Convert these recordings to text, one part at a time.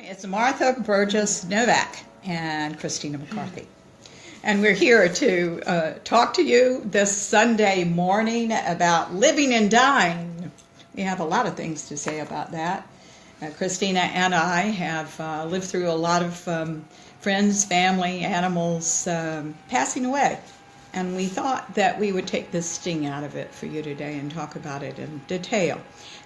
It's Martha Burgess Novak and Christina McCarthy. And we're here to talk to you this Sunday morning about living and dying. We have a lot of things to say about that. Christina and I have lived through a lot of friends, family, animals passing away. And we thought that we would take the sting out of it for you today and talk about it in detail.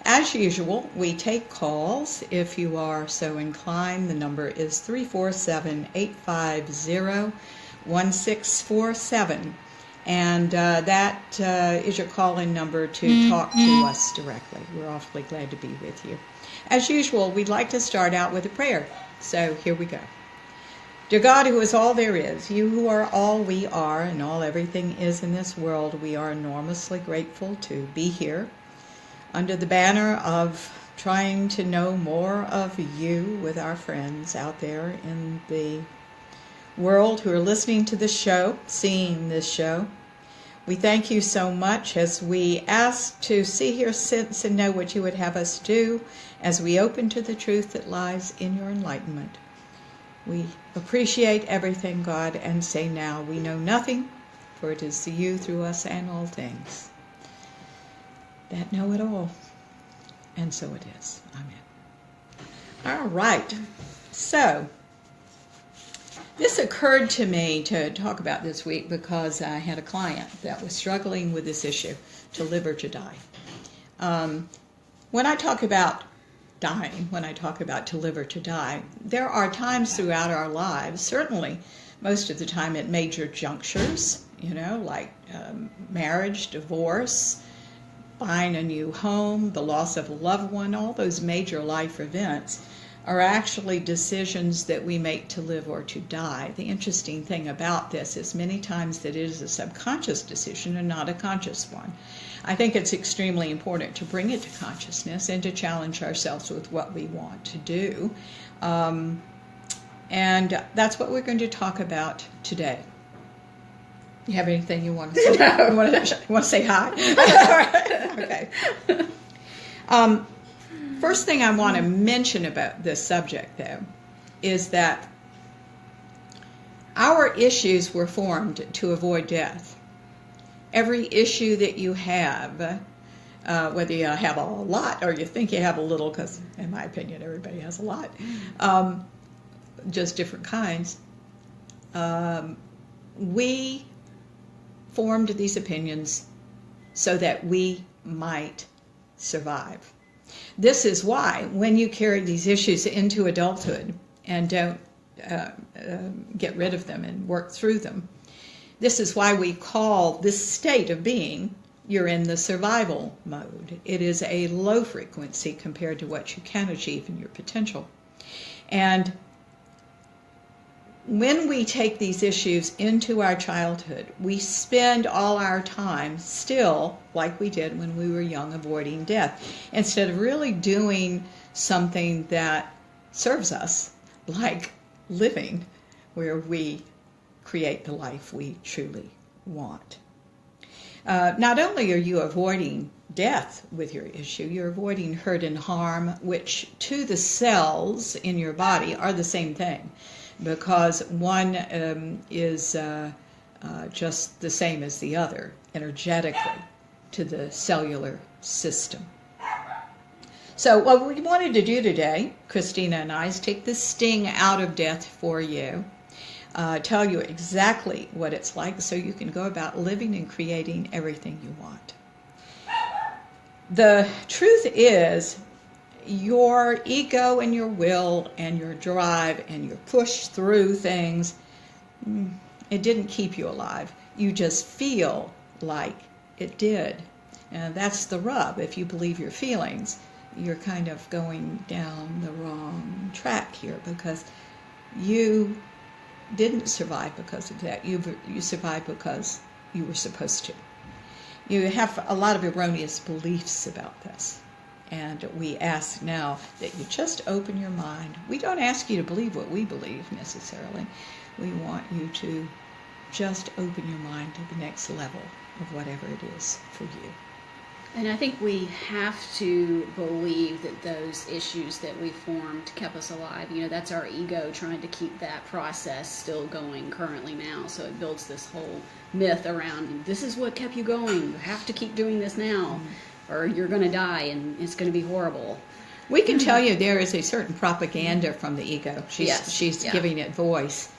As usual, we take calls. If you are so inclined, the number is 347-850-1647. And that is your call-in number to talk to us directly. We're awfully glad to be with you. As usual, we'd like to start out with a prayer. So here we go. Dear God, who is all there is, you who are all we are and all everything is in this world, we are enormously grateful to be here under the banner of trying to know more of you with our friends out there in the world who are listening to this show, seeing this show. We thank you so much as we ask to see, hear, sense, and know what you would have us do as we open to the truth that lies in your enlightenment. We appreciate everything, God, and say now we know nothing, for it is you through us and all things that know it all. And so it is. Amen. All right. So, this occurred to me to talk about this week because I had a client that was struggling with this issue, to live or to die. When I talk about dying, when I talk about to live or to die, there are times throughout our lives, certainly most of the time at major junctures, like marriage, divorce, buying a new home, the loss of a loved one, all those major life events are actually decisions that we make to live or to die. The interesting thing about this is many times that it is a subconscious decision and not a conscious one. I think it's extremely important to bring it to consciousness and to challenge ourselves with what we want to do. And that's what we're going to talk about today. You have anything you want to say? You want to say hi? Okay. First thing I want to mention about this subject, though, is that our issues were formed to avoid death. Every issue that you have, whether you have a lot or you think you have a little, because in my opinion everybody has a lot, just different kinds, we formed these opinions so that we might survive. This is why when you carry these issues into adulthood and don't get rid of them and work through them, this is why we call this state of being, you're in the survival mode. It is a low frequency compared to what you can achieve in your potential. And when we take these issues into our childhood, we spend all our time still, like we did when we were young, avoiding death, instead of really doing something that serves us, like living, where we create the life we truly want. Not only are you avoiding death with your issue, you're avoiding hurt and harm, which to the cells in your body are the same thing, because one is just the same as the other energetically to the cellular system. So what we wanted to do today, Christina and I, is take the sting out of death for you. Tell you exactly what it's like so you can go about living and creating everything you want. The truth is, your ego and your will and your drive and your push through things, it didn't keep you alive. You just feel like it did. And that's the rub. If you believe your feelings, you're kind of going down the wrong track here, because you didn't survive because of that. You survived because you were supposed to. You have a lot of erroneous beliefs about this. And we ask now that you just open your mind. We don't ask you to believe what we believe necessarily. We want you to just open your mind to the next level of whatever it is for you. And I think we have to believe that those issues that we formed kept us alive. You know, that's our ego trying to keep that process still going currently now. So it builds this whole myth around, this is what kept you going. You have to keep doing this now, or you're going to die and it's going to be horrible. We can tell you there is a certain propaganda from the ego. She's giving it voice.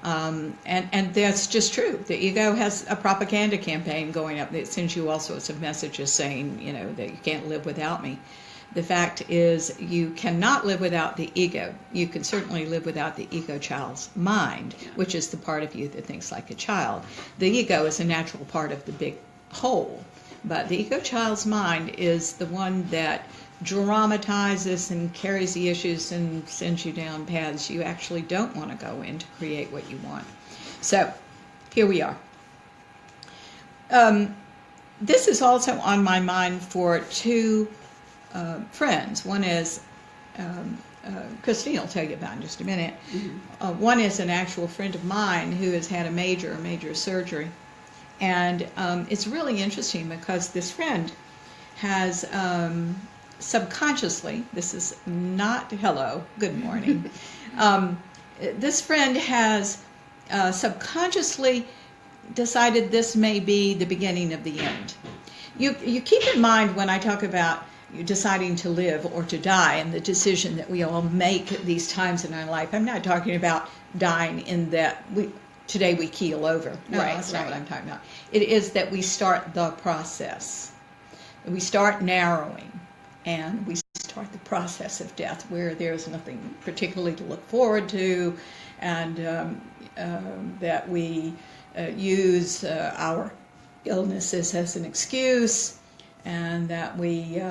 And that's just true. The ego has a propaganda campaign going up that sends you all sorts of messages saying, you know, that you can't live without me. The fact is, you cannot live without the ego. You can certainly live without the ego child's mind, which is the part of you that thinks like a child. The ego is a natural part of the big whole, but the ego child's mind is the one that dramatizes and carries the issues and sends you down paths you actually don't want to go in to create what you want. So here we are. This is also on my mind for two friends. One is Christine will tell you about in just a minute. One is an actual friend of mine who has had a major surgery, and it's really interesting because this friend has subconsciously, this is not hello, good morning. This friend has subconsciously decided this may be the beginning of the end. You keep in mind when I talk about deciding to live or to die and the decision that we all make at these times in our life, I'm not talking about dying in that today we keel over. No, that's not what I'm talking about. It is that we start the process. We start narrowing. And we start the process of death where there's nothing particularly to look forward to, and that we use our illnesses as an excuse, and that we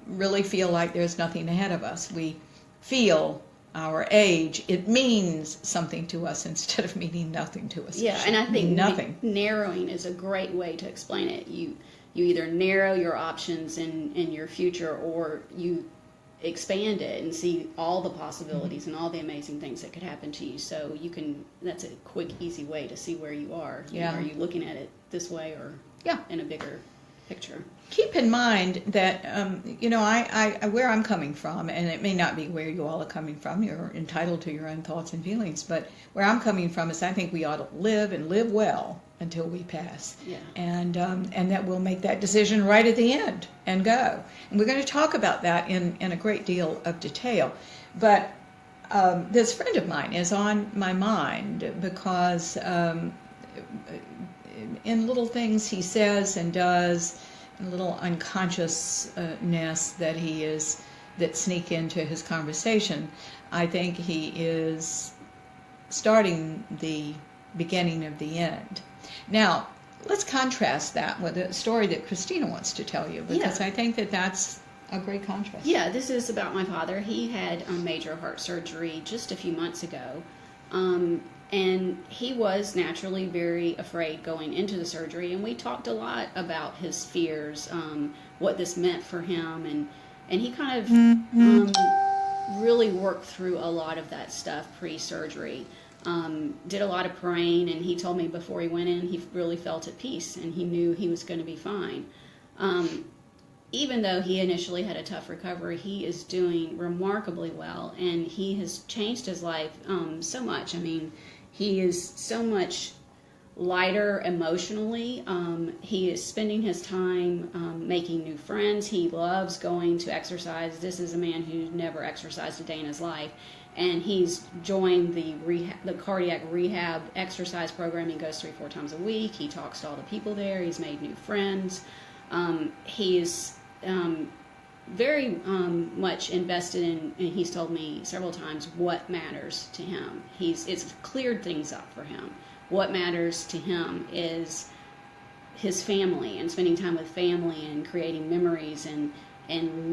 really feel like there's nothing ahead of us. We feel our age, it means something to us instead of meaning nothing to us. Yeah, and I think narrowing is a great way to explain it. You either narrow your options in your future, or you expand it and see all the possibilities and all the amazing things that could happen to you. So that's a quick, easy way to see where you are. Are you looking at it this way or in a bigger picture? Keep in mind that, I where I'm coming from, and it may not be where you all are coming from, you're entitled to your own thoughts and feelings, but where I'm coming from is I think we ought to live and live well until we pass. Yeah. And that we'll make that decision right at the end and go. And we're going to talk about that in a great deal of detail. But this friend of mine is on my mind because in little things he says and does, and little unconsciousness that sneak into his conversation, I think he is starting the beginning of the end. Now, let's contrast that with a story that Christina wants to tell you, because I think that that's a great contrast. Yeah, this is about my father. He had a major heart surgery just a few months ago, and he was naturally very afraid going into the surgery, and we talked a lot about his fears, what this meant for him, and he kind of really worked through a lot of that stuff pre-surgery. Did a lot of praying, and he told me before he went in, he really felt at peace, and he knew he was going to be fine. Even though he initially had a tough recovery, he is doing remarkably well, and he has changed his life so much. I mean, he is so much lighter emotionally. He is spending his time making new friends. He loves going to exercise. This is a man who never exercised a day in his life. And he's joined the cardiac rehab exercise program. He goes 3-4 times a week. He talks to all the people there. He's made new friends. He is very much invested in, and he's told me several times what matters to him. It's cleared things up for him. What matters to him is his family and spending time with family and creating memories and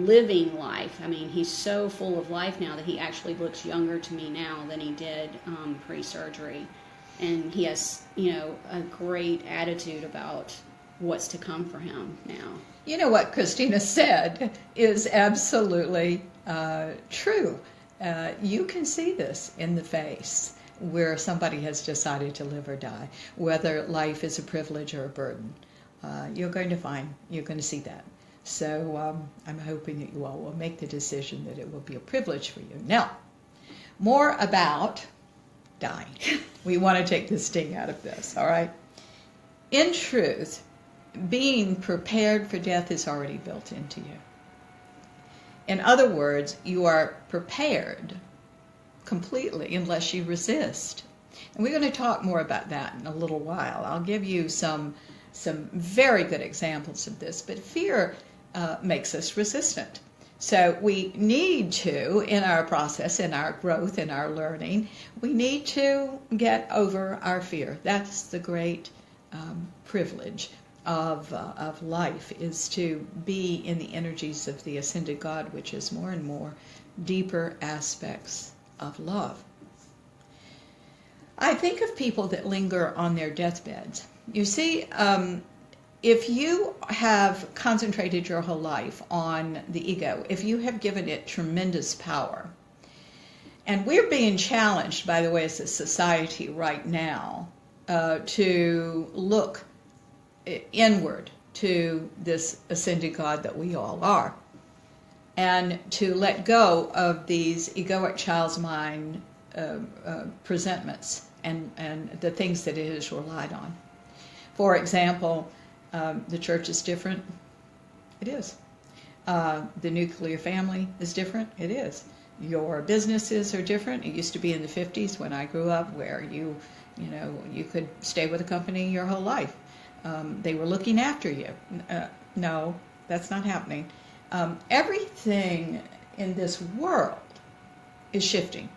living life. I mean, he's so full of life now that he actually looks younger to me now than he did pre-surgery. And he has, a great attitude about what's to come for him now. You know what Christina said is absolutely true. You can see this in the face where somebody has decided to live or die, whether life is a privilege or a burden. you're going to see that. So I'm hoping that you all will make the decision that it will be a privilege for you. Now, more about dying. We want to take the sting out of this, all right? In truth, being prepared for death is already built into you. In other words, you are prepared completely unless you resist. And we're going to talk more about that in a little while. I'll give you some very good examples of this, but fear makes us resistant. So we need to, in our process, in our growth, in our learning, we need to get over our fear. That's the great privilege of life, is to be in the energies of the ascended God, which is more and more deeper aspects of love. I think of people that linger on their deathbeds. You see, if you have concentrated your whole life on the ego, if you have given it tremendous power, and we're being challenged, by the way, as a society right now, to look inward to this ascended God that we all are, and to let go of these egoic child's mind presentments and the things that it has relied on. For example, the church is different. It is. The nuclear family is different. It is. Your businesses are different. It used to be in the 50s when I grew up where you could stay with a company your whole life. They were looking after you. No, that's not happening. Everything in this world is shifting.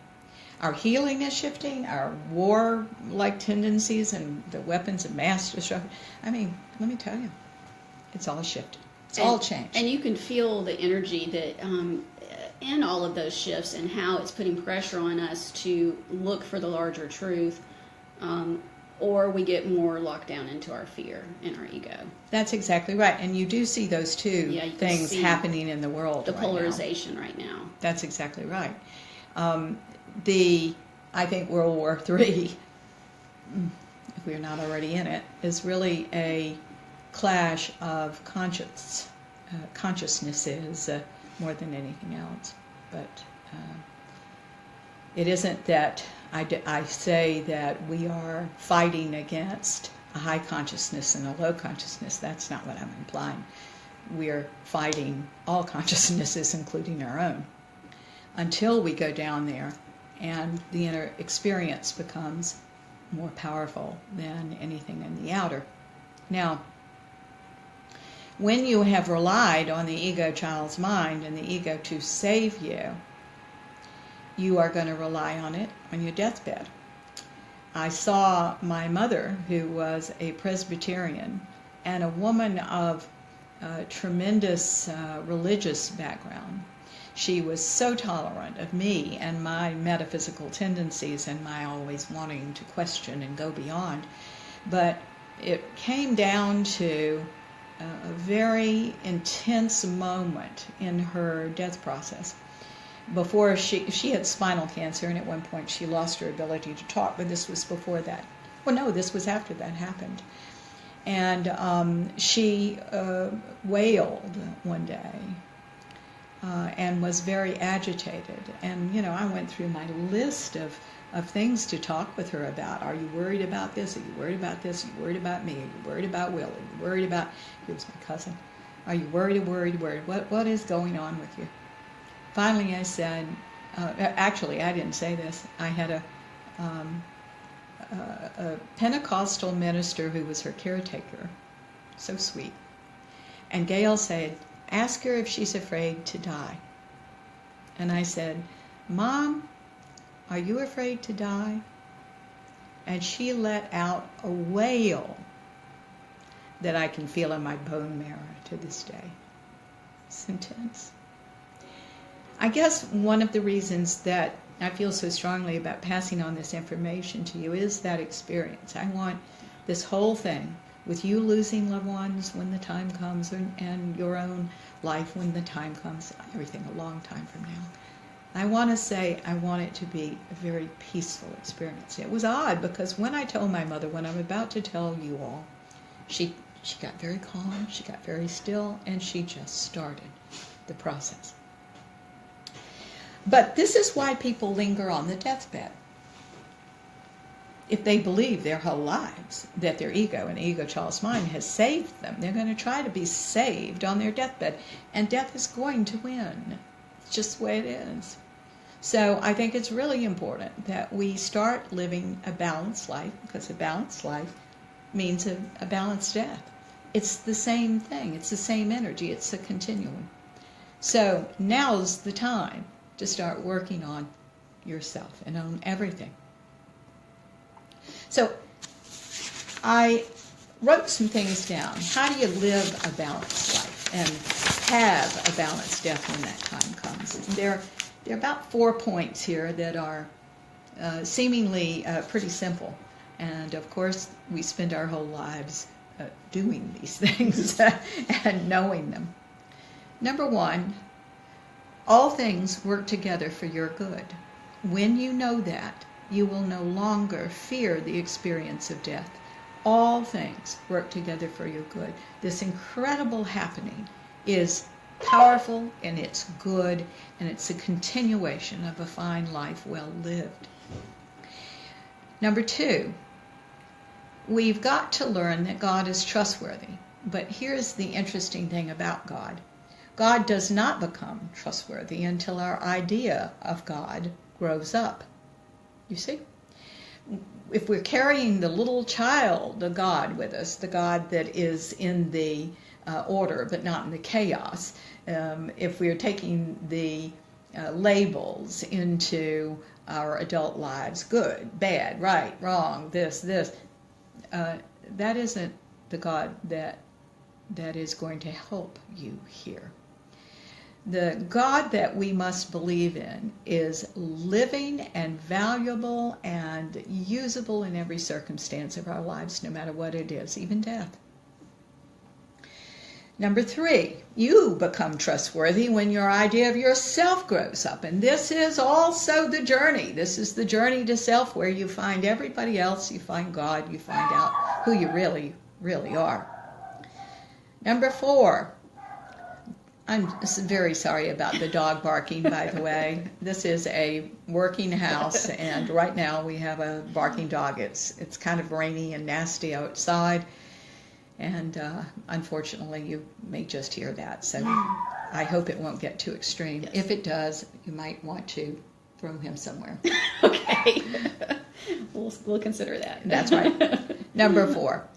Our healing is shifting. Our war-like tendencies and the weapons of mass destruction. I mean, let me tell you, it's all shifted. It's all changed. And you can feel the energy that in all of those shifts and how it's putting pressure on us to look for the larger truth, or we get more locked down into our fear and our ego. That's exactly right. And you do see those two things happening in the world right now. The polarization right now. That's exactly right. I think World War III, if we're not already in it, is really a clash of consciousnesses more than anything else. But it isn't that I say that we are fighting against a high consciousness and a low consciousness. That's not what I'm implying. We're fighting all consciousnesses, including our own, until we go down there and the inner experience becomes more powerful than anything in the outer. Now, when you have relied on the ego child's mind and the ego to save you, you are going to rely on it on your deathbed. I saw my mother, who was a Presbyterian and a woman of tremendous religious background. She was so tolerant of me and my metaphysical tendencies and my always wanting to question and go beyond. But it came down to a very intense moment in her death process. Before she had spinal cancer, and at one point she lost her ability to talk, but this was before that. Well, no, this was after that happened. And she wailed one day and was very agitated. And, I went through my list of things to talk with her about. Are you worried about this? Are you worried about this? Are you worried about me? Are you worried about Will? Are you worried about... He was my cousin. Are you worried? What is going on with you? Finally, I said... actually, I didn't say this. I had a Pentecostal minister who was her caretaker. So sweet. And Gail said, ask her if she's afraid to die. And I said, Mom, are you afraid to die? And she let out a wail that I can feel in my bone marrow to this day. It's intense. I guess one of the reasons that I feel so strongly about passing on this information to you is that experience. I want this whole thing, with you losing loved ones when the time comes, and your own life when the time comes, everything a long time from now. I want to say I want it to be a very peaceful experience. It was odd because when I told my mother, when I'm about to tell you all, she She got very calm, she got very still, and she just started the process. But this is why people linger on the deathbed. If they believe their whole lives that their ego and the ego child's mind has saved them, they're going to try to be saved on their deathbed, and death is going to win. It's just the way it is. So I think it's really important that we start living a balanced life, because a balanced life means a balanced death. It's the same thing. It's the same energy. It's a continuum. So now's the time to start working on yourself and on everything. So I wrote some things down. How do you live a balanced life and have a balanced death when that time comes? There are about 4 points here that are seemingly pretty simple. And of course, we spend our whole lives doing these things and knowing them. Number 1, all things work together for your good. When you know that, you will no longer fear the experience of death. All things work together for your good. This incredible happening is powerful, and it's good, and it's a continuation of a fine life well lived. Number 2, we've got to learn that God is trustworthy. But here's the interesting thing about God. God does not become trustworthy until our idea of God grows up. You see? If we're carrying the little child of God with us, the God that is in the order but not in the chaos, if we're taking the labels into our adult lives, good, bad, right, wrong, this, that isn't the God that is going to help you here. The God that we must believe in is living and valuable and usable in every circumstance of our lives, no matter what it is, even death. Number 3, you become trustworthy when your idea of yourself grows up. And this is also the journey. This is the journey to self, where you find everybody else, you find God, you find out who you really, really are. Number 4, I'm very sorry about the dog barking, by the way. This is a working house, and right now we have a barking dog. It's kind of rainy and nasty outside, and unfortunately you may just hear that. So I hope it won't get too extreme. Yes. If it does, you might want to throw him somewhere. Okay. We'll consider that. That's right. Number 4,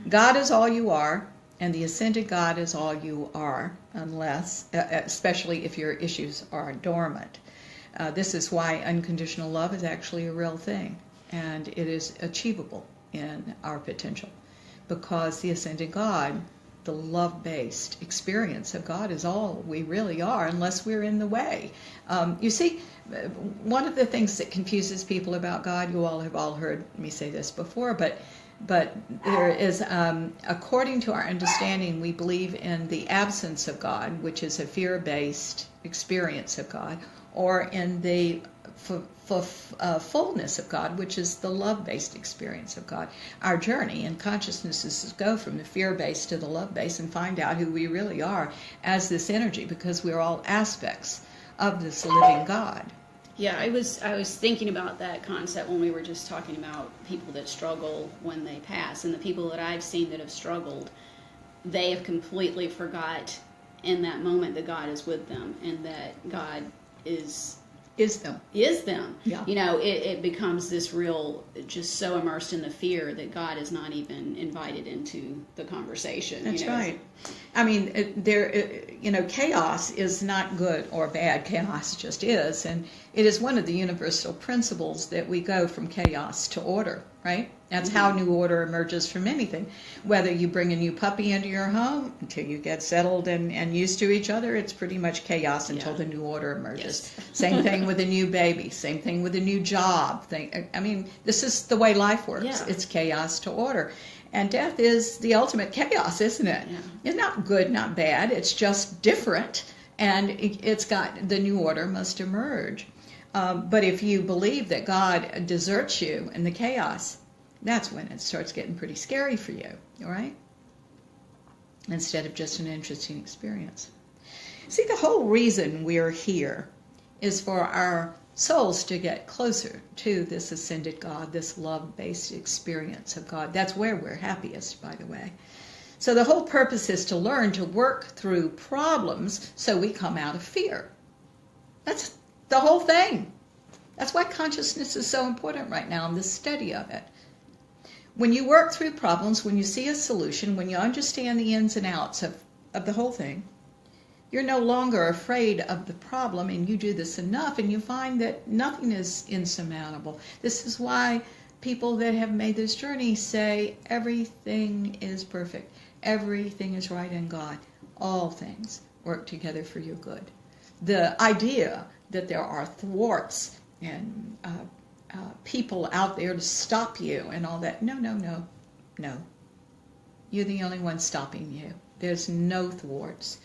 God is all you are. And the ascended God is all you are, unless, especially if your issues are dormant. This is why unconditional love is actually a real thing, and it is achievable in our potential, because the ascended God, the love-based experience of God, is all we really are, unless we're in the way. You see, one of the things that confuses people about God, you all have all heard me say this before, but there is, according to our understanding, we believe in the absence of God, which is a fear-based experience of God, or in the fullness of God, which is the love-based experience of God. Our journey in consciousness is to go from the fear-based to the love-based and find out who we really are as this energy, because we're all aspects of this living God. Yeah, I was thinking about that concept when we were just talking about people that struggle when they pass, and the people that I've seen that have struggled, they have completely forgot in that moment that God is with them, and that God is them. Yeah. You know, it becomes this real, just so immersed in the fear that God is not even invited into the conversation. That's right. I mean, chaos is not good or bad. Chaos just is. And it is one of the universal principles that we go from chaos to order, right? That's how new order emerges from anything. Whether you bring a new puppy into your home, until you get settled and used to each other, it's pretty much chaos until the new order emerges. Yes. Same thing with a new baby. Same thing with a new job. I mean, this is the way life works. Yeah. It's chaos to order. And death is the ultimate chaos, isn't it? Yeah. It's not good, not bad. It's just different. And it's got, the new order must emerge. But if you believe that God deserts you in the chaos, that's when it starts getting pretty scary for you, all right? instead of just an interesting experience. See, the whole reason we're here is for our souls to get closer to this ascended God, this love-based experience of God. That's where we're happiest, by the way. So the whole purpose is to learn to work through problems so we come out of fear. That's the whole thing. That's why consciousness is so important right now in the study of it. When you work through problems, when you see a solution, when you understand the ins and outs of the whole thing, you're no longer afraid of the problem, and you do this enough, and you find that nothing is insurmountable. This is why people that have made this journey say everything is perfect. Everything is right in God. All things work together for your good. The idea that there are thwarts and people out there to stop you and all that. No. You're the only one stopping you. There's no thwarts.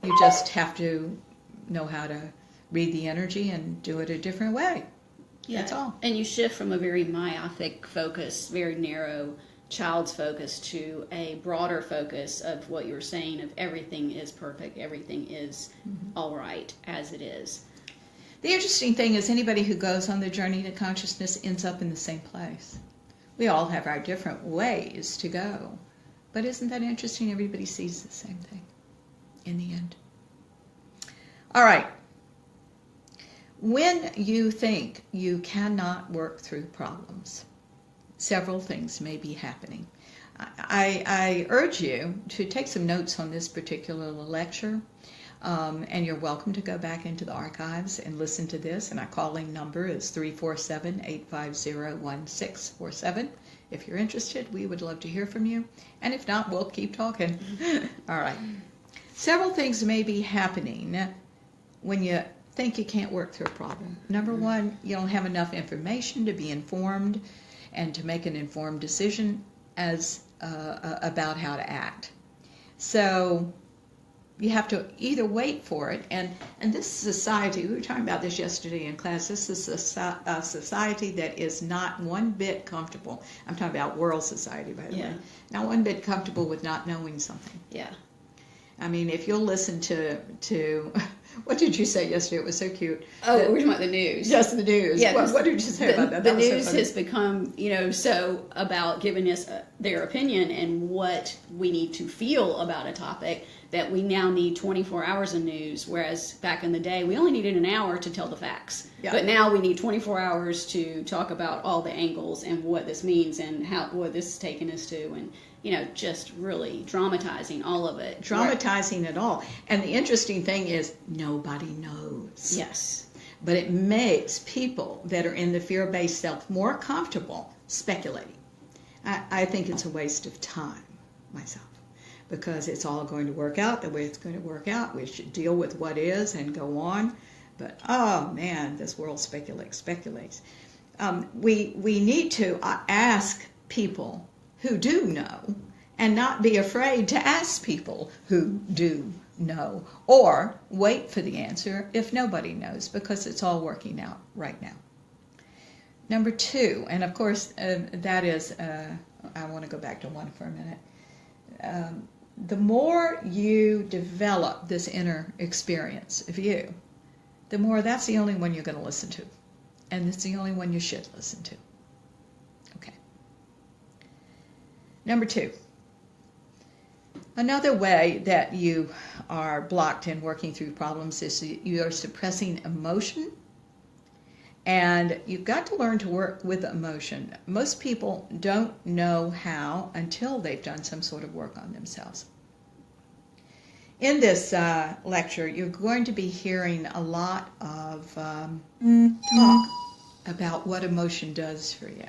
You just have to know how to read the energy and do it a different way. Yeah. That's all. And you shift from a very myopic focus, very narrow child's focus, to a broader focus of what you were saying of everything is perfect, everything is all right as it is. The interesting thing is anybody who goes on the journey to consciousness ends up in the same place. We all have our different ways to go. But isn't that interesting? Everybody sees the same thing in the end. All right. When you think you cannot work through problems, several things may be happening. I urge you to take some notes on this particular lecture, and you're welcome to go back into the archives and listen to this. And our calling number is 347-850-1647. If you're interested, we would love to hear from you. And if not, we'll keep talking. All right. Several things may be happening when you think you can't work through a problem. Number one, you don't have enough information to be informed and to make an informed decision about how to act. So you have to either wait for it, and this society, we were talking about this yesterday in class, this is a society that is not one bit comfortable. I'm talking about world society, by the way. Not one bit comfortable with not knowing something. Yeah. I mean, if you'll listen to what did you say yesterday? It was so cute. Oh, we're talking about the news. Just the news. Yeah, what did you say about that? The news has become, so about giving us their opinion and what we need to feel about a topic, that we now need 24 hours of news, whereas back in the day, we only needed an hour to tell the facts. Yeah. But now we need 24 hours to talk about all the angles and what this means and what this is taking us to, and just really dramatizing all of it. Dramatizing it all. And the interesting thing is nobody knows. Yes. But it makes people that are in the fear-based self more comfortable speculating. I think it's a waste of time, myself, because it's all going to work out the way it's going to work out. We should deal with what is and go on. But, oh, man, this world speculates. We need to ask people who do know, and not be afraid to ask people who do know, or wait for the answer if nobody knows, because it's all working out right now. Number two, and of course that is, I want to go back to one for a minute. The more you develop this inner experience of you, the more that's the only one you're going to listen to, and it's the only one you should listen to. Number two, another way that you are blocked in working through problems is you are suppressing emotion, and you've got to learn to work with emotion. Most people don't know how until they've done some sort of work on themselves. In this lecture, you're going to be hearing a lot of talk about what emotion does for you.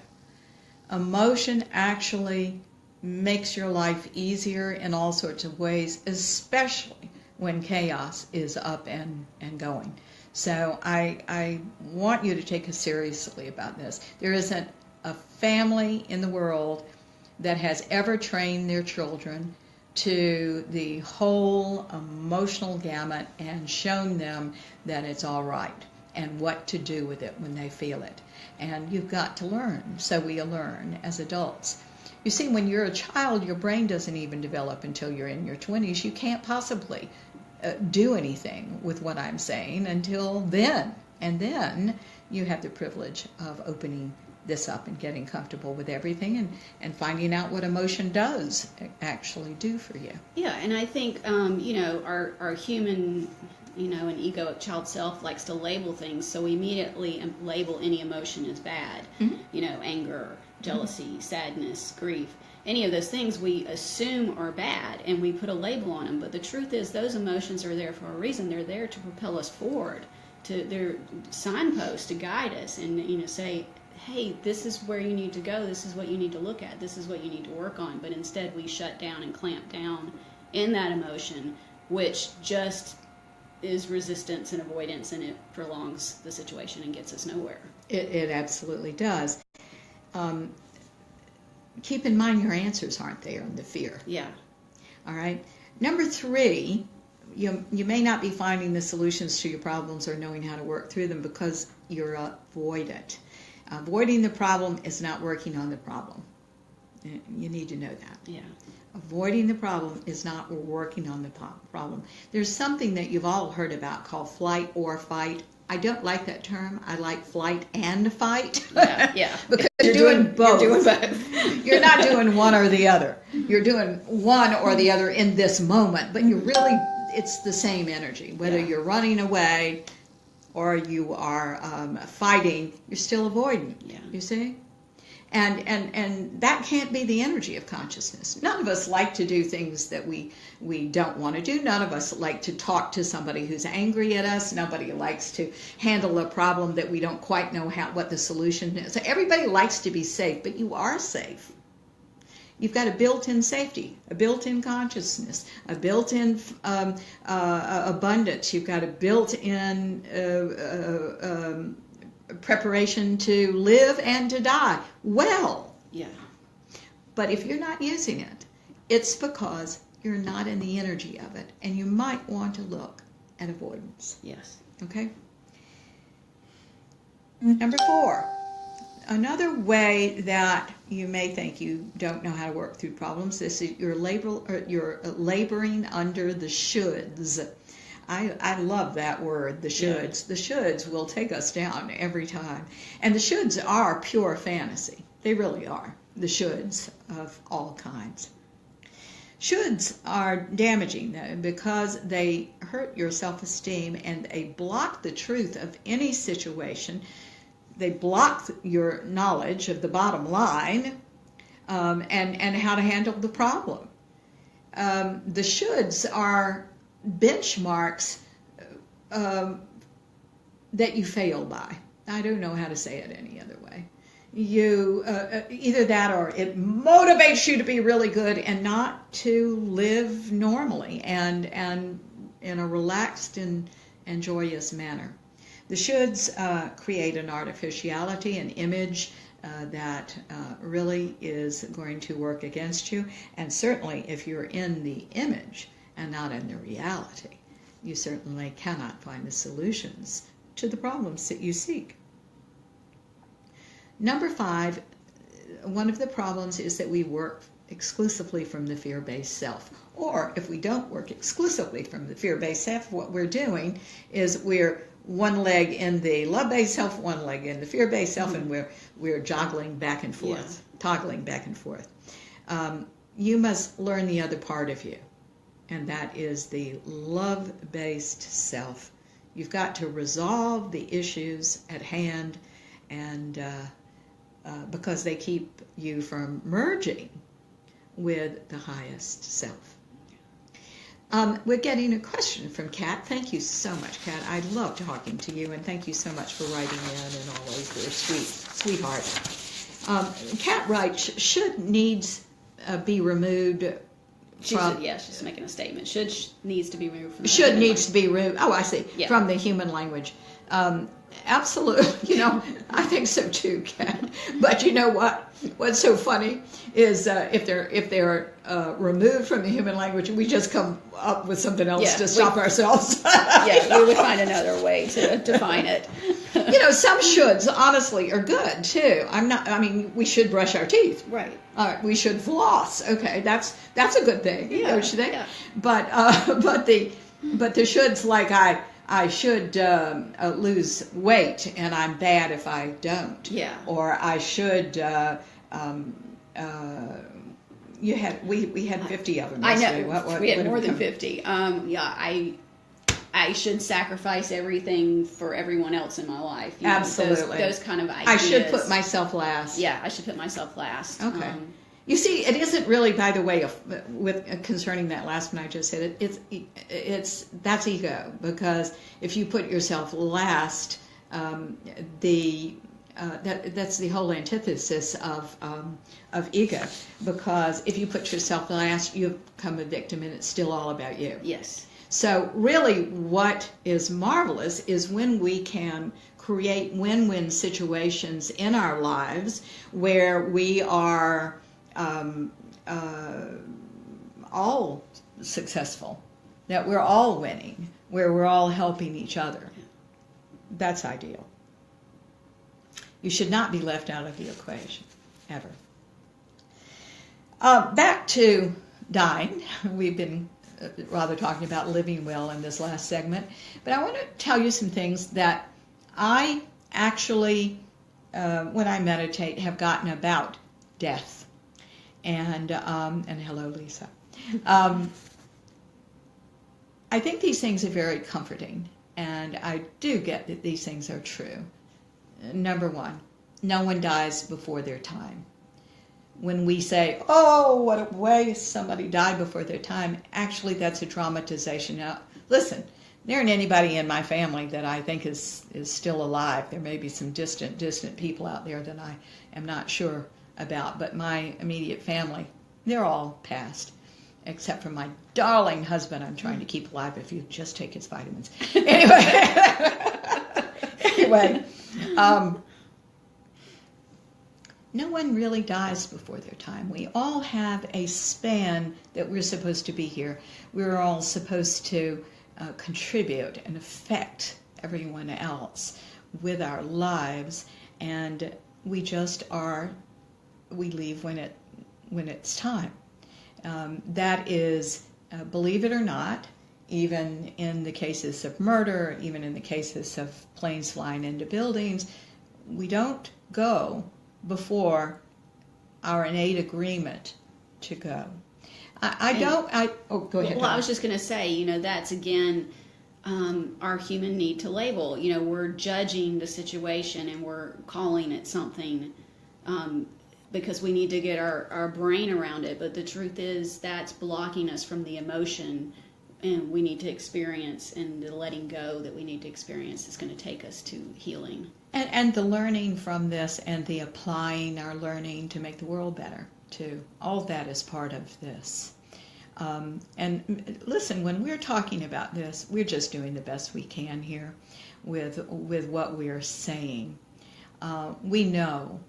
Emotion actually makes your life easier in all sorts of ways, especially when chaos is up and going. So I want you to take us seriously about this. There isn't a family in the world that has ever trained their children to the whole emotional gamut and shown them that it's all right and what to do with it when they feel it. And you've got to learn, so we learn as adults. You see, when you're a child, your brain doesn't even develop until you're in your 20s. You can't possibly do anything with what I'm saying until then. And then you have the privilege of opening this up and getting comfortable with everything and finding out what emotion does actually do for you. Yeah, and I think, our human, and egoic child self likes to label things, so we immediately label any emotion as bad. Mm-hmm. Anger, jealousy, sadness, grief. Any of those things we assume are bad, and we put a label on them. But the truth is, those emotions are there for a reason. They're there to propel us forward. They're signposts to guide us and, say, hey, this is where you need to go. This is what you need to look at. This is what you need to work on. But instead, we shut down and clamp down in that emotion, which just is resistance and avoidance, and it prolongs the situation and gets us nowhere. It absolutely does. Keep in mind your answers aren't there in the fear. Yeah. All right. Number 3, you may not be finding the solutions to your problems or knowing how to work through them because you're avoidant. Avoiding the problem is not working on the problem. You need to know that. Yeah. Avoiding the problem is not working on the problem. There's something that you've all heard about called flight or fight. I don't like that term. I like flight and fight. Yeah. Because you're doing both. You're doing both. You're not doing one or the other. You're doing one or the other in this moment, but it's the same energy. Whether you're running away or you are fighting, you're still avoiding. Yeah. You see? And that can't be the energy of consciousness. None of us like to do things that we don't want to do. None of us like to talk to somebody who's angry at us. Nobody likes to handle a problem that we don't quite know what the solution is. So everybody likes to be safe, but you are safe. You've got a built-in safety, a built-in consciousness, a built-in abundance. You've got a built-in preparation to live and to die well. Yeah. But if you're not using it, it's because you're not in the energy of it, and you might want to look at avoidance. Yes. Okay? Number 4, another way that you may think you don't know how to work through problems, this is you're laboring under the shoulds. I love that word, the shoulds. Yeah. The shoulds will take us down every time. And the shoulds are pure fantasy. They really are, the shoulds of all kinds. Shoulds are damaging, though, because they hurt your self-esteem and they block the truth of any situation. They block your knowledge of the bottom line and how to handle the problem. The shoulds are benchmarks that you fail by. I don't know how to say it any other way. You either that or it motivates you to be really good and not to live normally and in a relaxed and joyous manner. The shoulds create an artificiality, an image that really is going to work against you. And certainly if you're in the image and not in the reality, you certainly cannot find the solutions to the problems that you seek. Number 5, one of the problems is that we work exclusively from the fear-based self. Or if we don't work exclusively from the fear-based self, what we're doing is we're one leg in the love-based self, one leg in the fear-based self, and we're joggling back and forth, toggling back and forth. You must learn the other part of you, and that is the love-based self. You've got to resolve the issues at hand, and because they keep you from merging with the highest self. We're getting a question from Kat. Thank you so much, Kat. I love talking to you, and thank you so much for writing in and always your sweetheart. Kat writes, should needs be removed from... She's making a statement. Should needs to be removed from the Should needs to be removed. Oh, I see. Yeah. From the human language. Absolutely. I think so too, Kat. But you know what? What's so funny is if they're removed from the human language, we just come up with something else to stop ourselves. We would find another way to define it. Some shoulds, honestly, are good too. We should brush our teeth. Right. We should floss. Okay, that's a good thing, don't you think? Yeah. But the shoulds, like I should lose weight, and I'm bad if I don't. Yeah. Or I should. We had 50 of them. I yesterday. know. We had more than 50. I should sacrifice everything for everyone else in my life. Absolutely. Those kind of ideas. I should put myself last. Yeah, I should put myself last. Okay. You see, it isn't really, by the way, concerning that last one I just said. That's ego, because if you put yourself last, that's the whole antithesis of ego. Because if you put yourself last, you become a victim, and it's still all about you. Yes. So really, what is marvelous is when we can create win-win situations in our lives where we are all successful, that we're all winning, where we're all helping each other. That's ideal. You should not be left out of the equation, ever. Back to dying. We've been rather talking about living well in this last segment, but I want to tell you some things that I actually, when I meditate, have gotten about death. And hello, Lisa. I think these things are very comforting, and I do get that these things are true. Number one, no one dies before their time. When we say, oh, what a waste, somebody died before their time, actually that's a dramatization. Now, listen, there isn't anybody in my family that I think is still alive. There may be some distant people out there that I am not sure about, but my immediate family, they're all passed, except for my darling husband I'm trying to keep alive if you just take his vitamins. Anyway, no one really dies before their time. We all have a span that we're supposed to be here. We're all supposed to contribute and affect everyone else with our lives, and we just are. We leave when it's time. That is, believe it or not, even in the cases of murder, even in the cases of planes flying into buildings, we don't go before our innate agreement to go. Go ahead. Well, I was just going to say, that's again our human need to label. We're judging the situation and we're calling it something because we need to get our brain around it. But the truth is that's blocking us from the emotion, and we need to experience, and the letting go that we need to experience is going to take us to healing. And the learning from this, and the applying our learning to make the world better, too. All of that is part of this. And listen, when we're talking about this, we're just doing the best we can here with what we are saying. We know,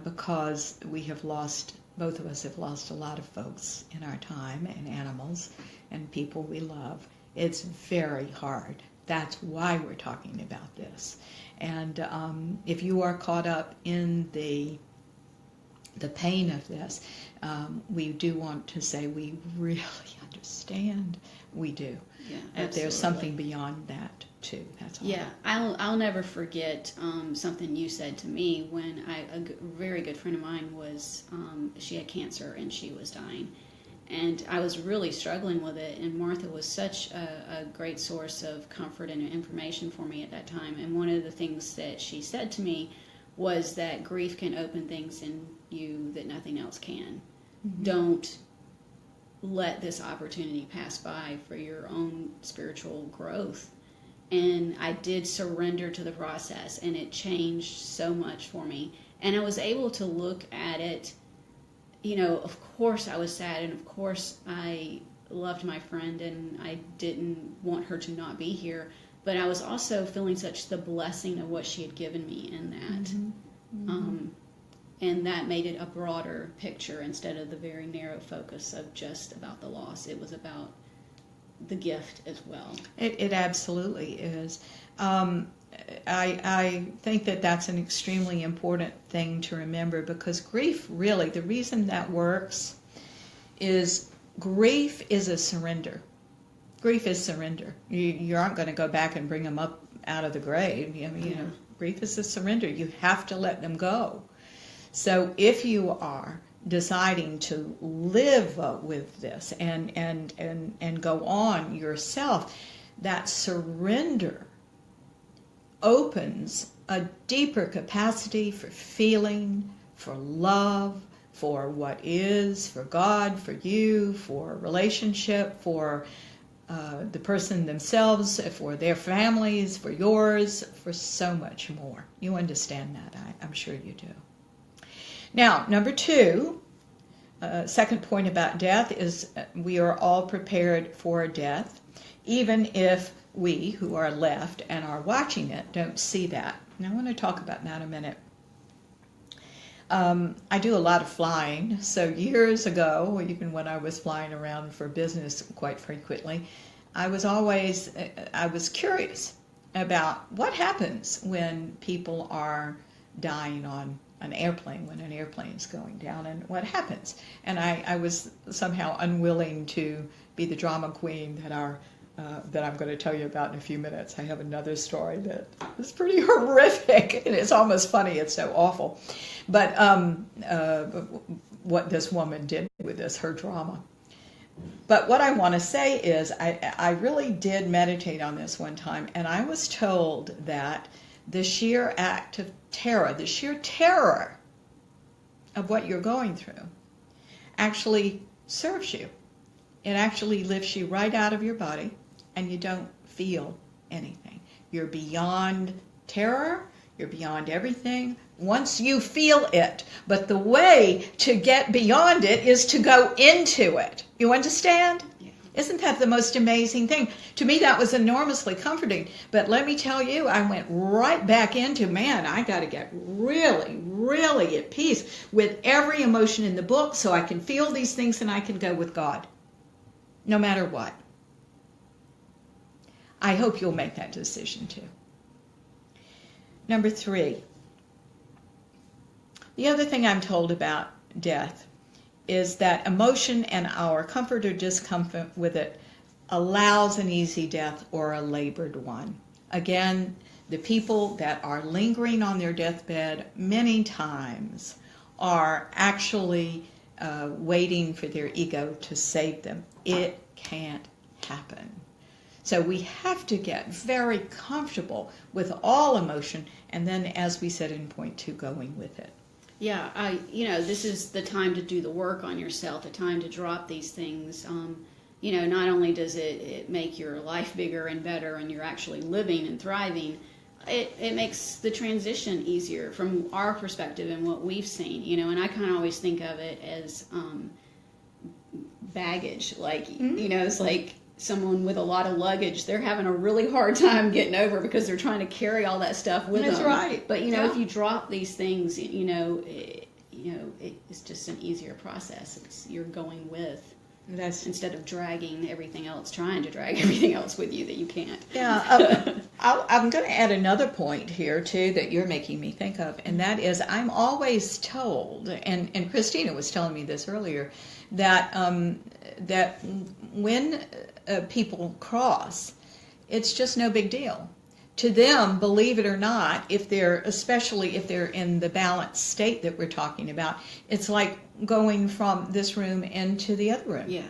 because we have lost, both of us have lost a lot of folks in our time, and animals and people we love. It's very hard. That's why we're talking about this. And if you are caught up in the pain of this, we do want to say we really understand. We do. Yeah, there's something beyond that too. That's all. Yeah, I'll never forget something you said to me when a very good friend of mine was she had cancer and she was dying. And I was really struggling with it, and Martha was such a great source of comfort and information for me at that time. And one of the things that she said to me was that grief can open things in you that nothing else can. Mm-hmm. Don't let this opportunity pass by for your own spiritual growth. And I did surrender to the process, and it changed so much for me. And I was able to look at it. Of course I was sad, and of course I loved my friend, and I didn't want her to not be here, but I was also feeling such the blessing of what she had given me in that. Mm-hmm. Mm-hmm. And that made it a broader picture instead of the very narrow focus of just about the loss. It was about the gift as well. It absolutely is. I think that that's an extremely important thing to remember, because grief, really, the reason that works is grief is a surrender. Grief is surrender. You aren't going to go back and bring them up out of the grave. Grief is a surrender. You have to let them go. So if you are deciding to live with this and go on yourself, that surrender opens a deeper capacity for feeling, for love, for what is, for God, for you, for relationship, for the person themselves, for their families, for yours, for so much more. You understand that, I'm sure you do. Now, number 2, second point about death is we are all prepared for death, even if we who are left and are watching it don't see that. And I want to talk about that a minute. I do a lot of flying, so years ago, even when I was flying around for business quite frequently, I was curious about what happens when people are dying on an airplane, when an airplane's going down, and what happens. And I was somehow unwilling to be the drama queen that I'm going to tell you about in a few minutes. I have another story that is pretty horrific, and it's almost funny. It's so awful. But what this woman did with this, her drama. But what I want to say is I really did meditate on this one time, and I was told that the sheer act of terror, the sheer terror of what you're going through actually serves you. It actually lifts you right out of your body, and you don't feel anything. You're beyond terror. You're beyond everything once you feel it. But the way to get beyond it is to go into it. You understand? Yeah. Isn't that the most amazing thing? To me, that was enormously comforting. But let me tell you, I went right back into, man, I got to get really, really at peace with every emotion in the book so I can feel these things and I can go with God, no matter what. I hope you'll make that decision too. Number 3, the other thing I'm told about death is that emotion and our comfort or discomfort with it allows an easy death or a labored one. Again, the people that are lingering on their deathbed many times are actually waiting for their ego to save them. It can't happen. So we have to get very comfortable with all emotion, and then, as we said in point 2, going with it. Yeah, this is the time to do the work on yourself, the time to drop these things. Not only does it make your life bigger and better and you're actually living and thriving, it makes the transition easier from our perspective and what we've seen, and I kind of always think of it as baggage, it's like someone with a lot of luggage, they're having a really hard time getting over because they're trying to carry all that stuff with them. That's right. But if you drop these things, it's just an easier process. You're going with, instead of dragging everything else, trying to drag everything else with you that you can't. Yeah, I'm going to add another point here too that you're making me think of, and that is I'm always told, and Christina was telling me this earlier, that when people cross, it's just no big deal. To them, believe it or not, especially if they're in the balanced state that we're talking about, it's like going from this room into the other room. Yeah.